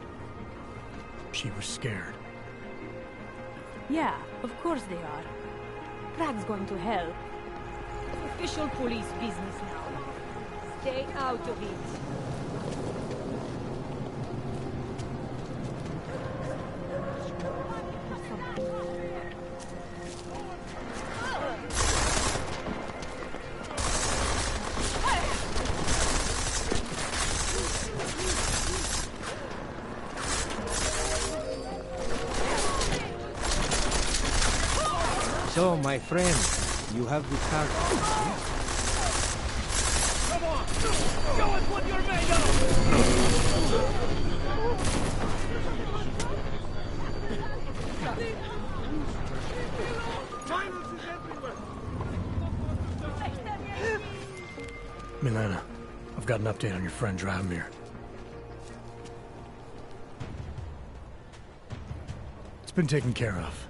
She was scared. Yeah, of course they are. Prague's going to hell. Official police business now. Stay out of it. So, my friend, you have the cargo. Come on! Show us what you're made of! Milena, I've got an update on your friend Dragomir. It's been taken care of.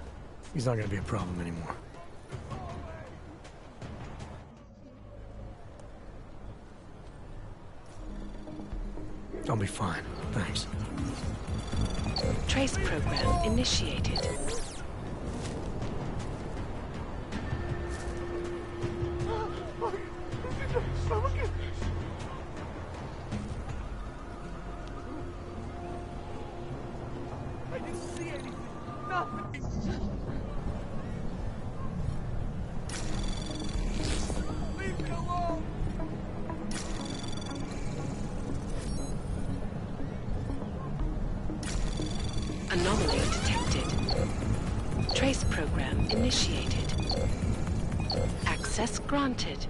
He's not gonna be a problem anymore. I'll be fine, thanks. Trace program initiated. I didn't see anything. Nothing. Leave me alone. Anomaly detected. Trace program initiated. Access granted.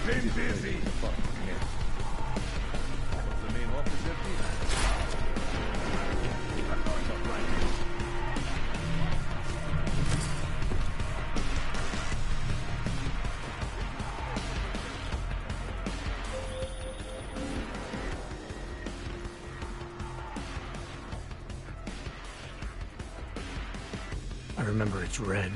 Been busy. The main office empty? I remember it's red.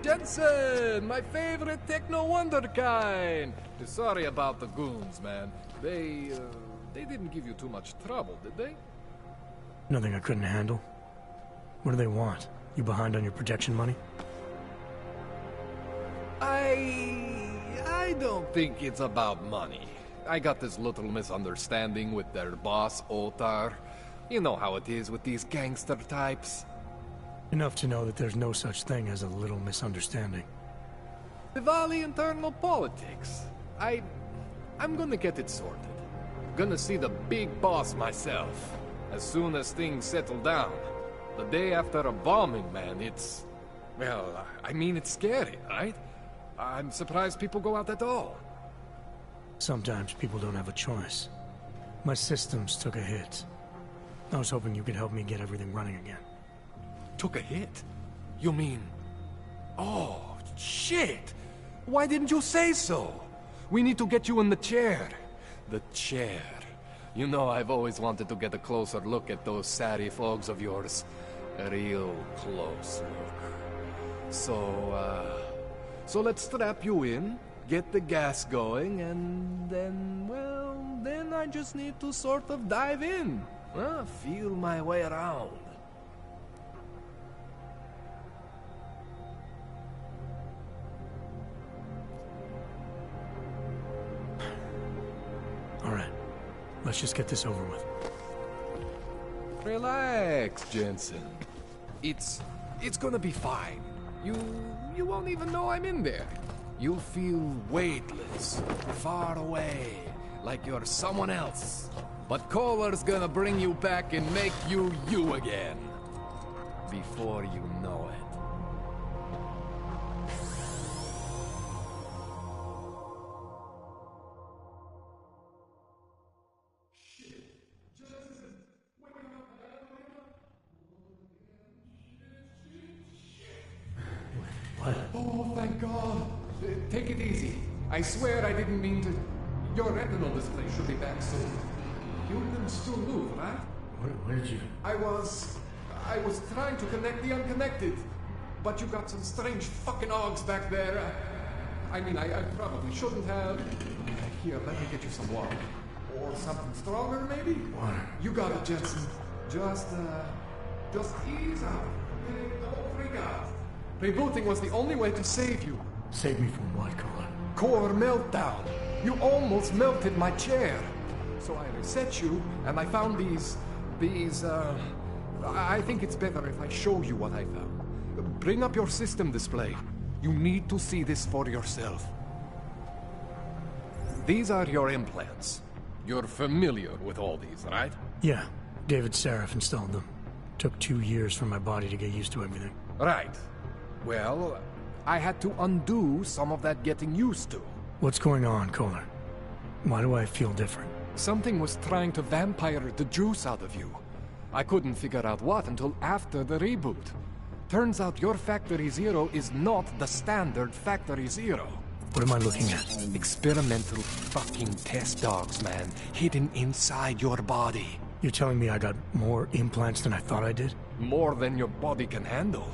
Jensen, my favorite techno wonderkind. Sorry about the goons, man. They didn't give you too much trouble, did they? Nothing I couldn't handle. What do they want? You behind on your protection money? I don't think it's about money. I got this little misunderstanding with their boss, Otar. You know how it is with these gangster types. Enough to know that there's no such thing as a little misunderstanding. Diwali internal politics. I'm gonna get it sorted. Gonna see the big boss myself. As soon as things settle down. The day after a bombing, man, it's... Well, I mean, it's scary, right? I'm surprised people go out at all. Sometimes people don't have a choice. My systems took a hit. I was hoping you could help me get everything running again. Took a hit? You mean... Oh, shit! Why didn't you say so? We need to get you in the chair. The chair. You know, I've always wanted to get a closer look at those satty fogs of yours. A real close look. So let's strap you in, get the gas going, and then, well, then I just need to sort of dive in. Feel my way around. All right, let's just get this over with. Relax, Jensen. It's gonna be fine. You won't even know I'm in there. You'll feel weightless, far away, like you're someone else. But Kohler's gonna bring you back and make you you again. Before you know it. Oh, thank God. Take it easy. I swear I didn't mean to... Your retinal display should be back soon. You can still move, right? Where did you... I was trying to connect the unconnected. But you got some strange fucking ogs back there. I mean, I probably shouldn't have... Here, let me get you some water. Or something stronger, maybe? Water. You got it, Jensen. Just ease out. Don't freak out. Rebooting was the only way to save you. Save me from what, Kohler? Core meltdown. You almost melted my chair. So I reset you, and I found these... I think it's better if I show you what I found. Bring up your system display. You need to see this for yourself. These are your implants. You're familiar with all these, right? Yeah. David Seraph installed them. Took 2 years for my body to get used to everything. Right. Well, I had to undo some of that getting used to. What's going on, Kohler? Why do I feel different? Something was trying to vampire the juice out of you. I couldn't figure out what until after the reboot. Turns out your Factory Zero is not the standard Factory Zero. What am I looking at? Experimental fucking test dogs, man. Hidden inside your body. You're telling me I got more implants than I thought I did? More than your body can handle.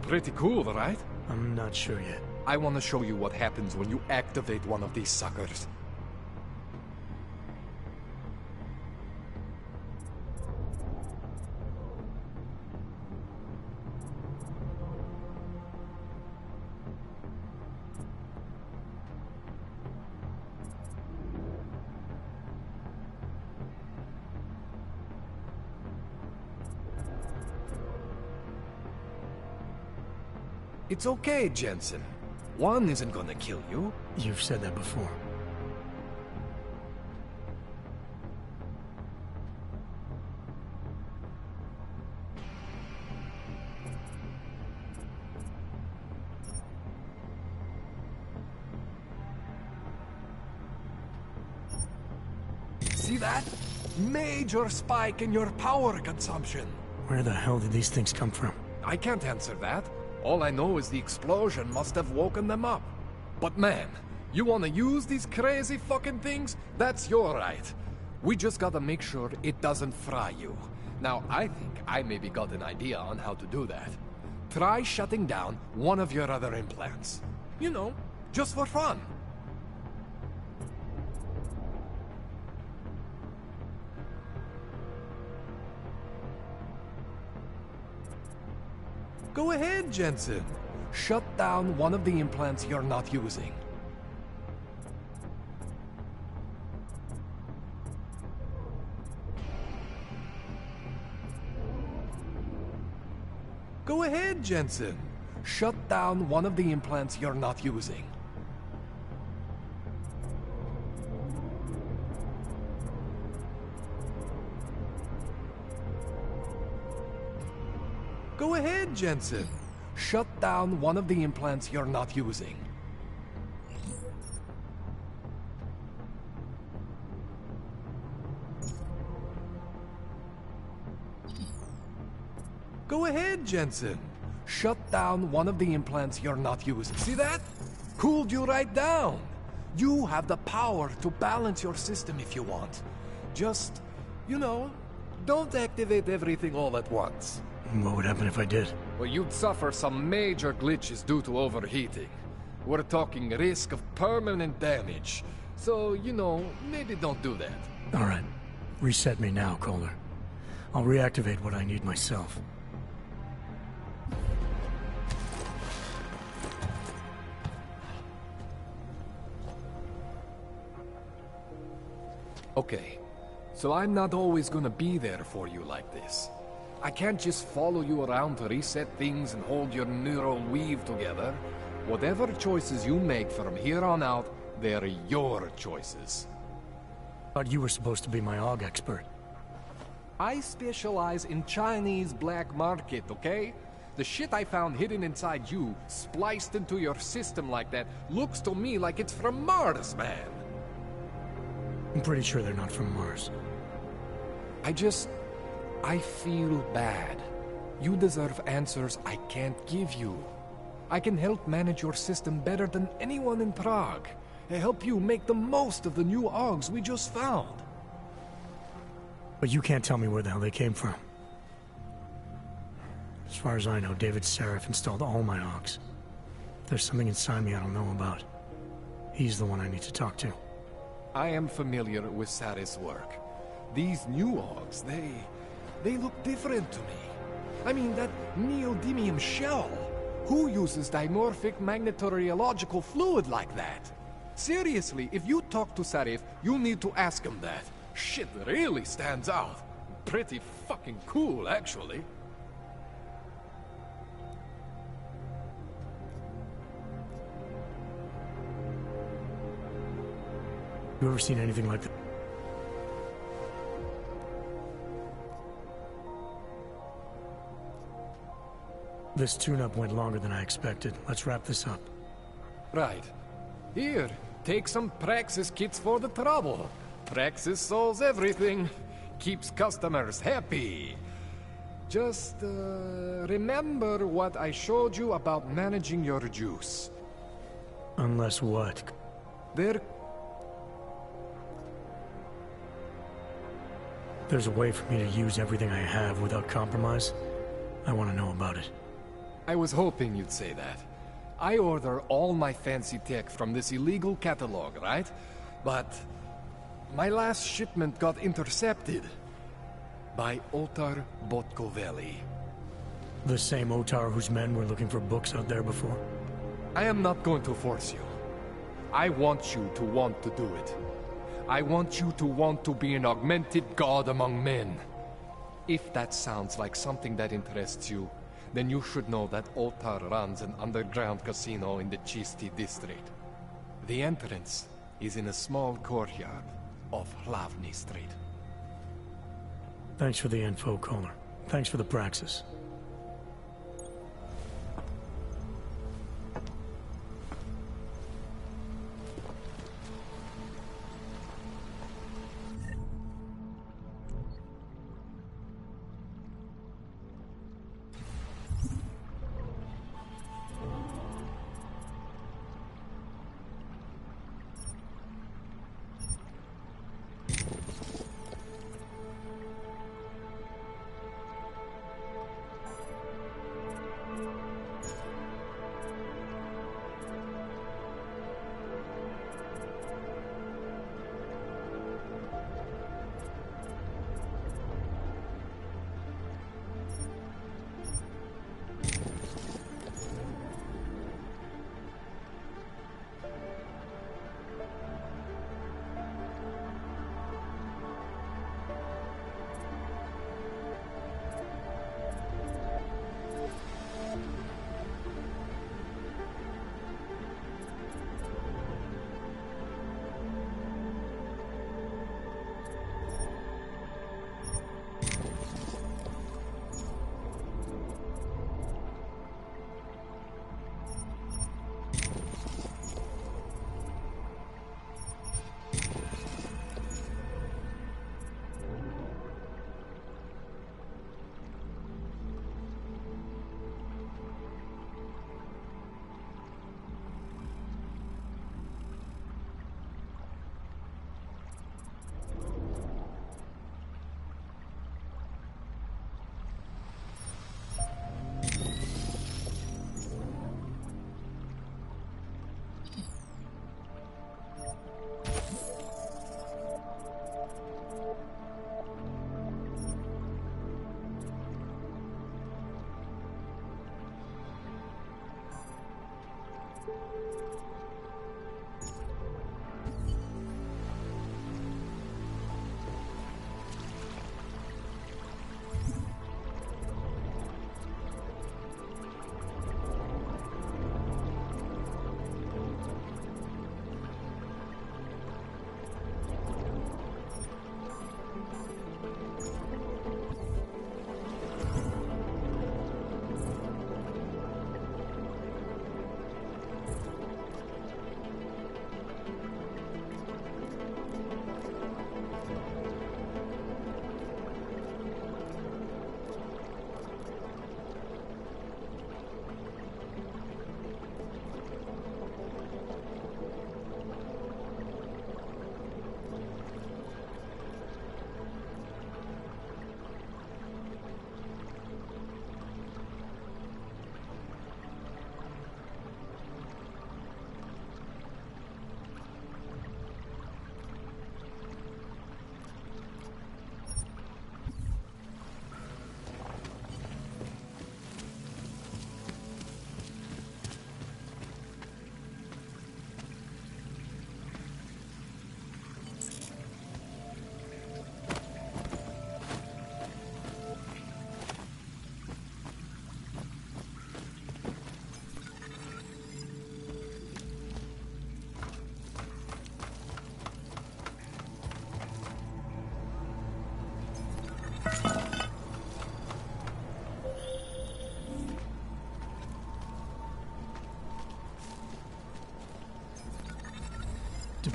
Pretty cool, right? I'm not sure yet. I want to show you what happens when you activate one of these suckers. It's okay, Jensen. One isn't gonna kill you. You've said that before. See that? Major spike in your power consumption. Where the hell did these things come from? I can't answer that. All I know is the explosion must have woken them up. But man, you wanna use these crazy fucking things? That's your right. We just gotta make sure it doesn't fry you. Now, I think I maybe got an idea on how to do that. Try shutting down one of your other implants. You know, just for fun. Go ahead, Jensen. Shut down one of the implants you're not using. Go ahead, Jensen. Shut down one of the implants you're not using. Go ahead, Jensen. Shut down one of the implants you're not using. Go ahead, Jensen. Shut down one of the implants you're not using. See that? Cooled you right down. You have the power to balance your system if you want. Just, you know, don't activate everything all at once. What would happen if I did? Well, you'd suffer some major glitches due to overheating. We're talking risk of permanent damage. So, you know, maybe don't do that. All right. Reset me now, Kohler. I'll reactivate what I need myself. Okay, so I'm not always gonna be there for you like this. I can't just follow you around to reset things and hold your neural weave together. Whatever choices you make from here on out, they're your choices. Thought you were supposed to be my AUG expert. I specialize in Chinese black market, okay? The shit I found hidden inside you, spliced into your system like that, looks to me like it's from Mars, man. I'm pretty sure they're not from Mars. I feel bad. You deserve answers I can't give you. I can help manage your system better than anyone in Prague. And help you make the most of the new AUGs we just found. But you can't tell me where the hell they came from. As far as I know, David Sarif installed all my AUGs. There's something inside me I don't know about. He's the one I need to talk to. I am familiar with Sarif's work. These new AUGs, they look different to me. I mean, that neodymium shell. Who uses dimorphic magnetorheological fluid like that? Seriously, if you talk to Sarif, you need to ask him that. Shit really stands out. Pretty fucking cool, actually. You ever seen anything like that? This tune-up went longer than I expected. Let's wrap this up. Right. Here, take some Praxis kits for the trouble. Praxis solves everything. Keeps customers happy. Just, remember what I showed you about managing your juice. Unless what? There's a way for me to use everything I have without compromise. I want to know about it. I was hoping you'd say that. I order all my fancy tech from this illegal catalog, right? But my last shipment got intercepted by Otar Botkoveli. The same Otar whose men were looking for books out there before? I am not going to force you. I want you to want to do it. I want you to want to be an augmented god among men. If that sounds like something that interests you, then you should know that Otar runs an underground casino in the Chisti district. The entrance is in a small courtyard off Hlavny Street. Thanks for the info, Kohler. Thanks for the praxis.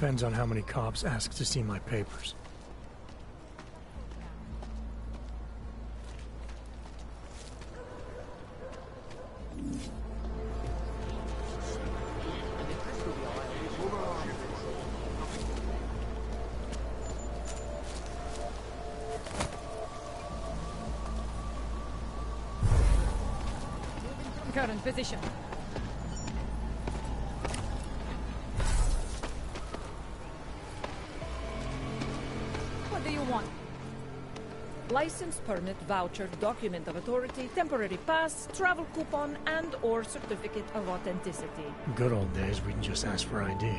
Depends on how many cops ask to see my papers. Current position. What do you want? License, permit, voucher, document of authority, temporary pass, travel coupon, and/or certificate of authenticity. Good old days, we can just ask for ID.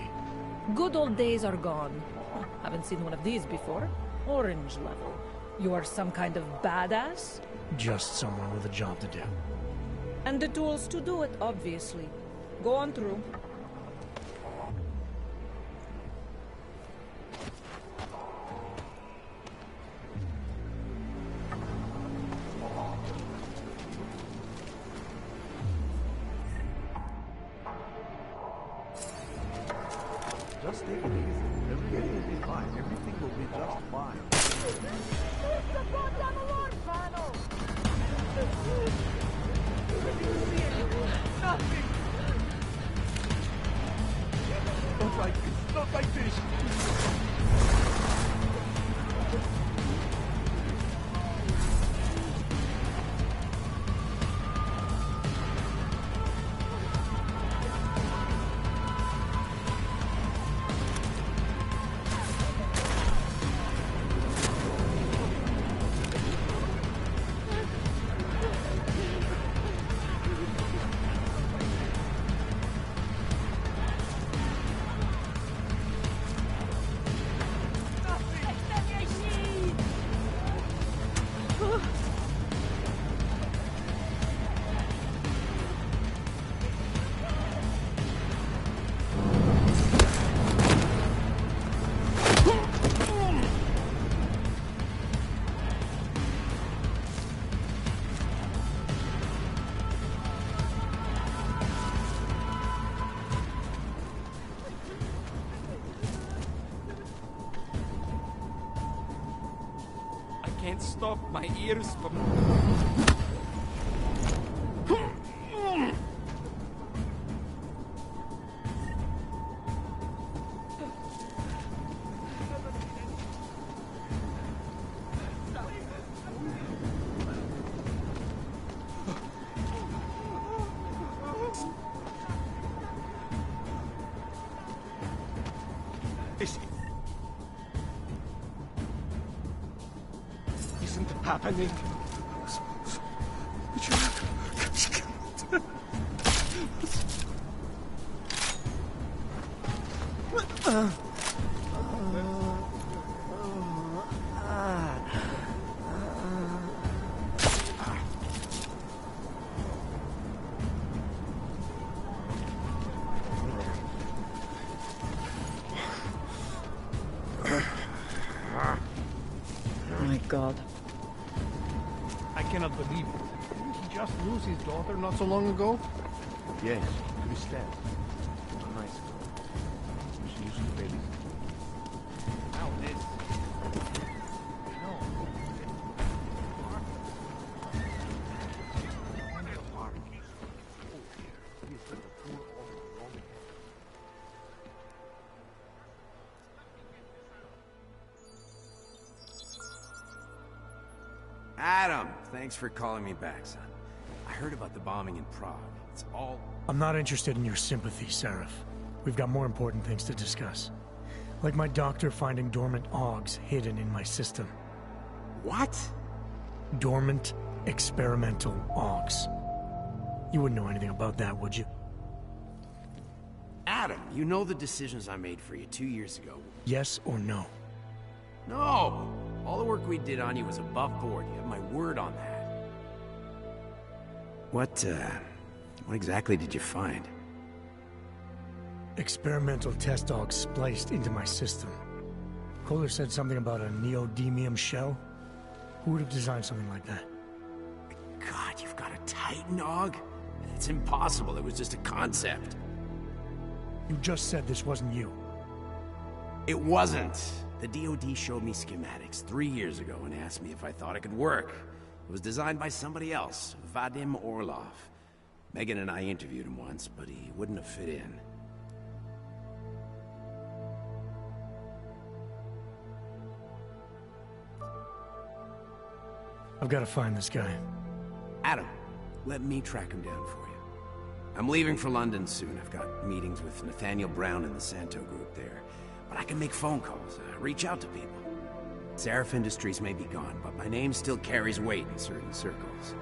Good old days are gone. Huh, haven't seen one of these before. Orange level. You are some kind of badass? Just someone with a job to do. And the tools to do it, obviously. Go on through. Just take it easy. Everything will be fine. Everything will be just fine. Nothing! Not like this. Not like this. Can't stop my ears from... This isn't happening. My God. I cannot believe it. Didn't he just lose his daughter not so long ago? Yes, Christelle. A nice girl. She used to baby. Now this. Adam, thanks for calling me back, son. I heard about the bombing in Prague. It's all... I'm not interested in your sympathy, Seraph. We've got more important things to discuss. Like my doctor finding dormant AUGs hidden in my system. What? Dormant experimental AUGs. You wouldn't know anything about that, would you? Adam, you know the decisions I made for you 2 years ago. Yes or no? No! All the work we did on you was above board. You have my word on that. What exactly did you find? Experimental test AUGs spliced into my system. Kohler said something about a neodymium shell. Who would have designed something like that? God, you've got a Titan AUG? It's impossible. It was just a concept. You just said this wasn't you. It wasn't. The DoD showed me schematics 3 years ago and asked me if I thought it could work. It was designed by somebody else, Vadim Orlov. Megan and I interviewed him once, but he wouldn't have fit in. I've got to find this guy. Adam, let me track him down for you. I'm leaving for London soon. I've got meetings with Nathaniel Brown and the Santo group there. But I can make phone calls, reach out to people. Seraph Industries may be gone, but my name still carries weight in certain circles.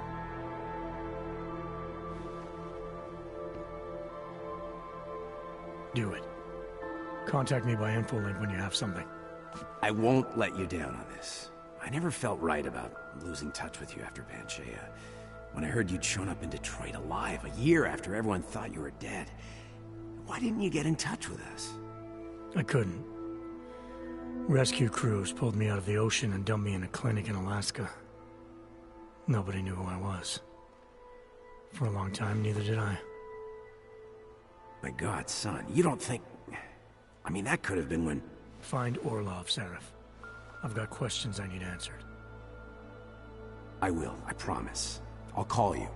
Do it. Contact me by infolink when you have something. I won't let you down on this. I never felt right about losing touch with you after Panchaea. When I heard you'd shown up in Detroit alive a year after everyone thought you were dead. Why didn't you get in touch with us? I couldn't. Rescue crews pulled me out of the ocean and dumped me in a clinic in Alaska. Nobody knew who I was. For a long time, neither did I. My God, son, you don't think... I mean, that could have been when... Find Orlov, Seraph. I've got questions I need answered. I will, I promise. I'll call you.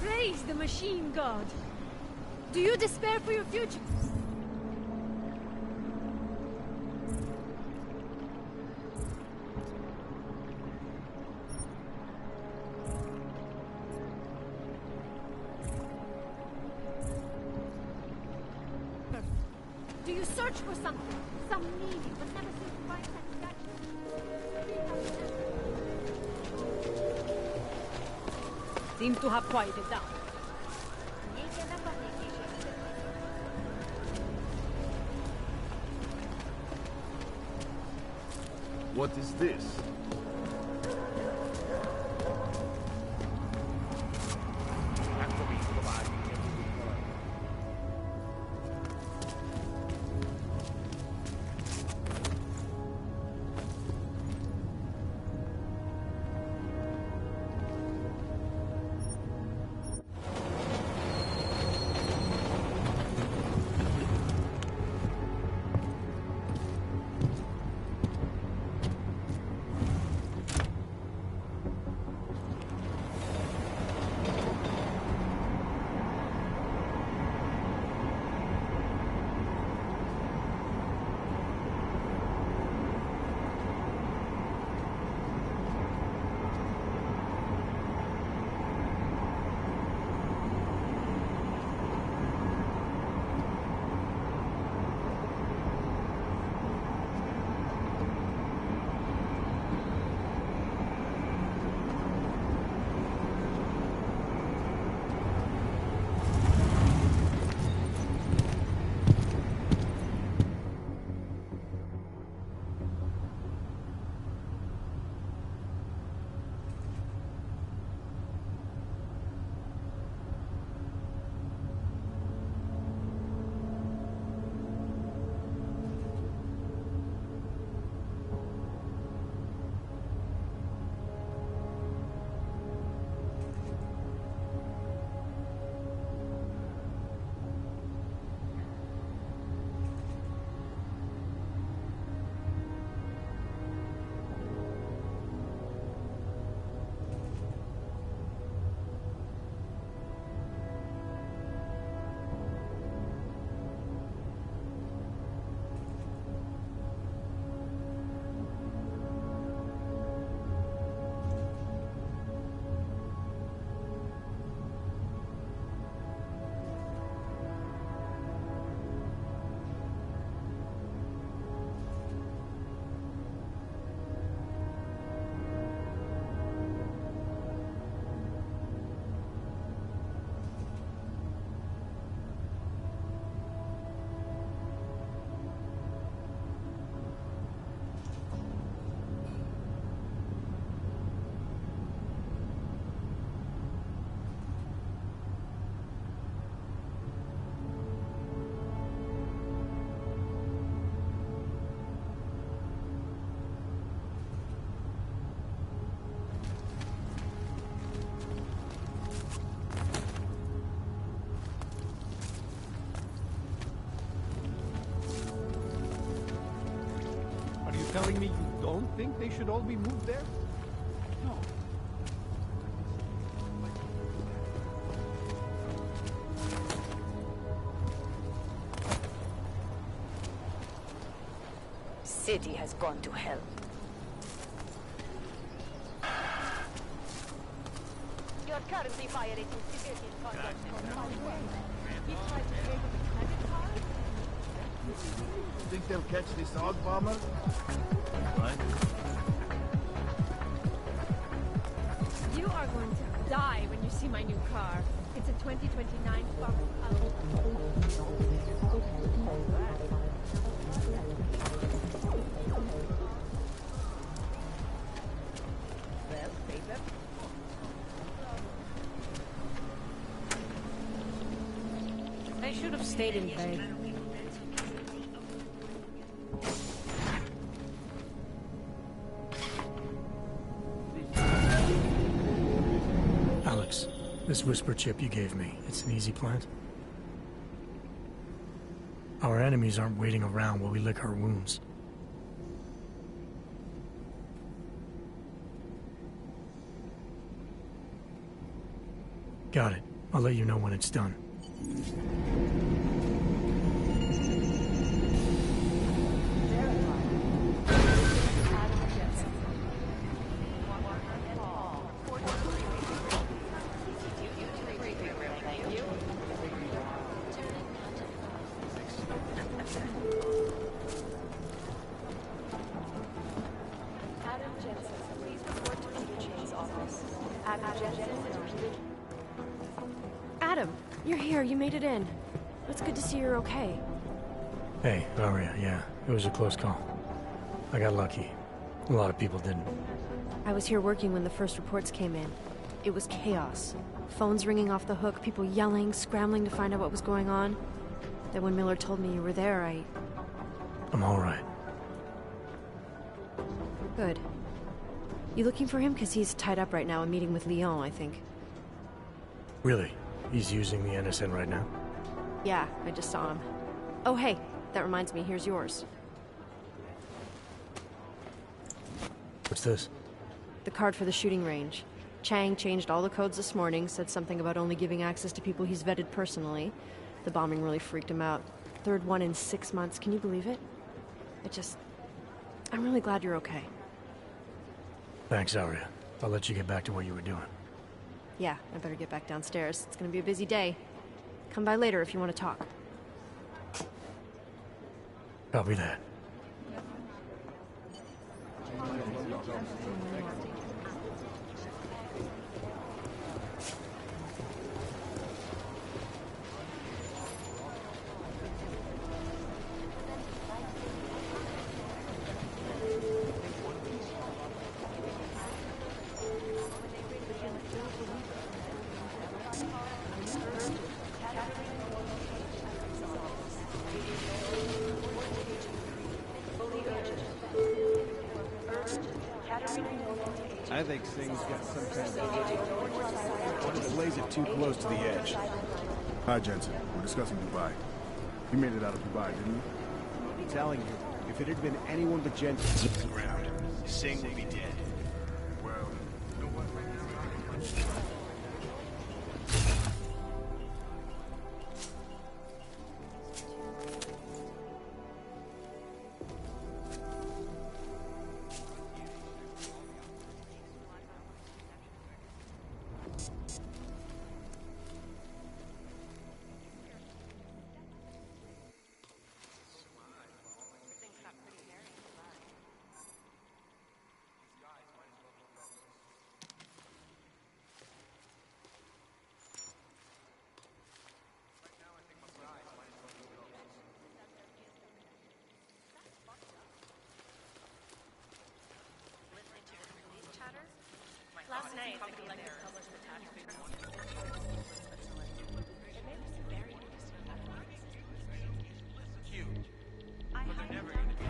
Praise the machine god. Do you despair for your future? search for something. Some meaning, but never seem to find satisfaction. Seems to have quieted down. What is this? Telling me you don't think they should all be moved there? No. City has gone to hell. You're currently violating civilian conduct. He tried to pay with a credit card? Think they'll catch this dog bomber? Right. You are going to die when you see my new car. It's a 2029 Fox. I should have stayed in bed. Alex, this whisper chip you gave me, it's an easy plant? Our enemies aren't waiting around while we lick our wounds. Got it. I'll let you know when it's done. Adam, you're here. You made it in. It's good to see you're okay. Hey, Aria, yeah, it was a close call. I got lucky. A lot of people didn't. I was here working when the first reports came in. It was chaos. Phones ringing off the hook, people yelling, scrambling to find out what was going on. Then when Miller told me you were there, I'm all right. Good. You looking for him? Because he's tied up right now, and meeting with Lyon, I think. Really? He's using the NSN right now? Yeah, I just saw him. Oh, hey, that reminds me, here's yours. What's this? The card for the shooting range. Chang changed all the codes this morning, said something about only giving access to people he's vetted personally. The bombing really freaked him out. Third one in 6 months, can you believe it? I'm really glad you're okay. Thanks, Aria. I'll let you get back to what you were doing. Yeah, I better get back downstairs. It's gonna be a busy day. Come by later if you want to talk. Copy that. I think things got some kind of... What if it lays it too close to the edge? Hi, Jensen. We're discussing Dubai. You made it out of Dubai, didn't you? I'm telling you, if it had been anyone but Jensen... Ground. Singh would be dead. Well, you know what? Last night, the collective published the tax report. It made some very interesting Huge. I But they're highly never doubt going to be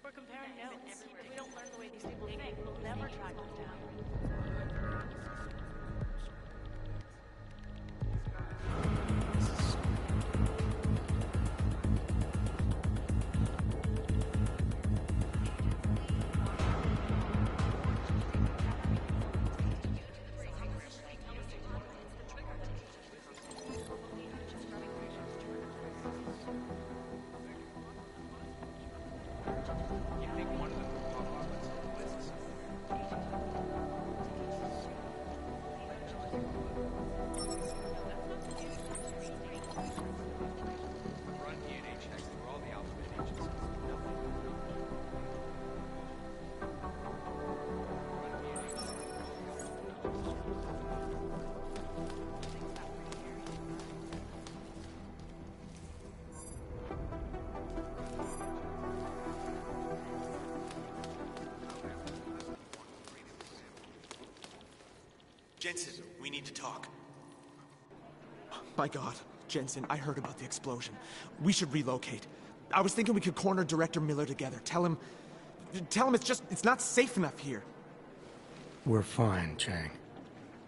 we're comparing notes. If we don't learn the way these people think, we'll never track them down. Jensen, we need to talk. My God, Jensen, I heard about the explosion. We should relocate. I was thinking we could corner Director Miller together. Tell him it's not safe enough here. We're fine, Chang.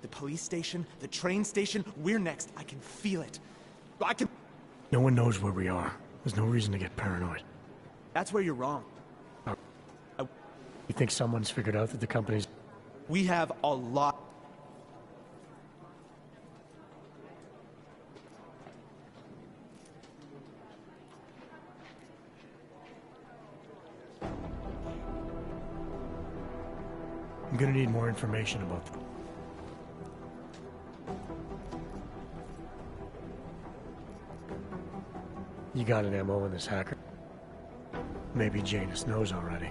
The police station, the train station, we're next. I can feel it. No one knows where we are. There's no reason to get paranoid. That's where you're wrong. You think someone's figured out that the company's... We have a lot... I'm gonna need more information about them. You got an MO in this hacker? Maybe Janus knows already.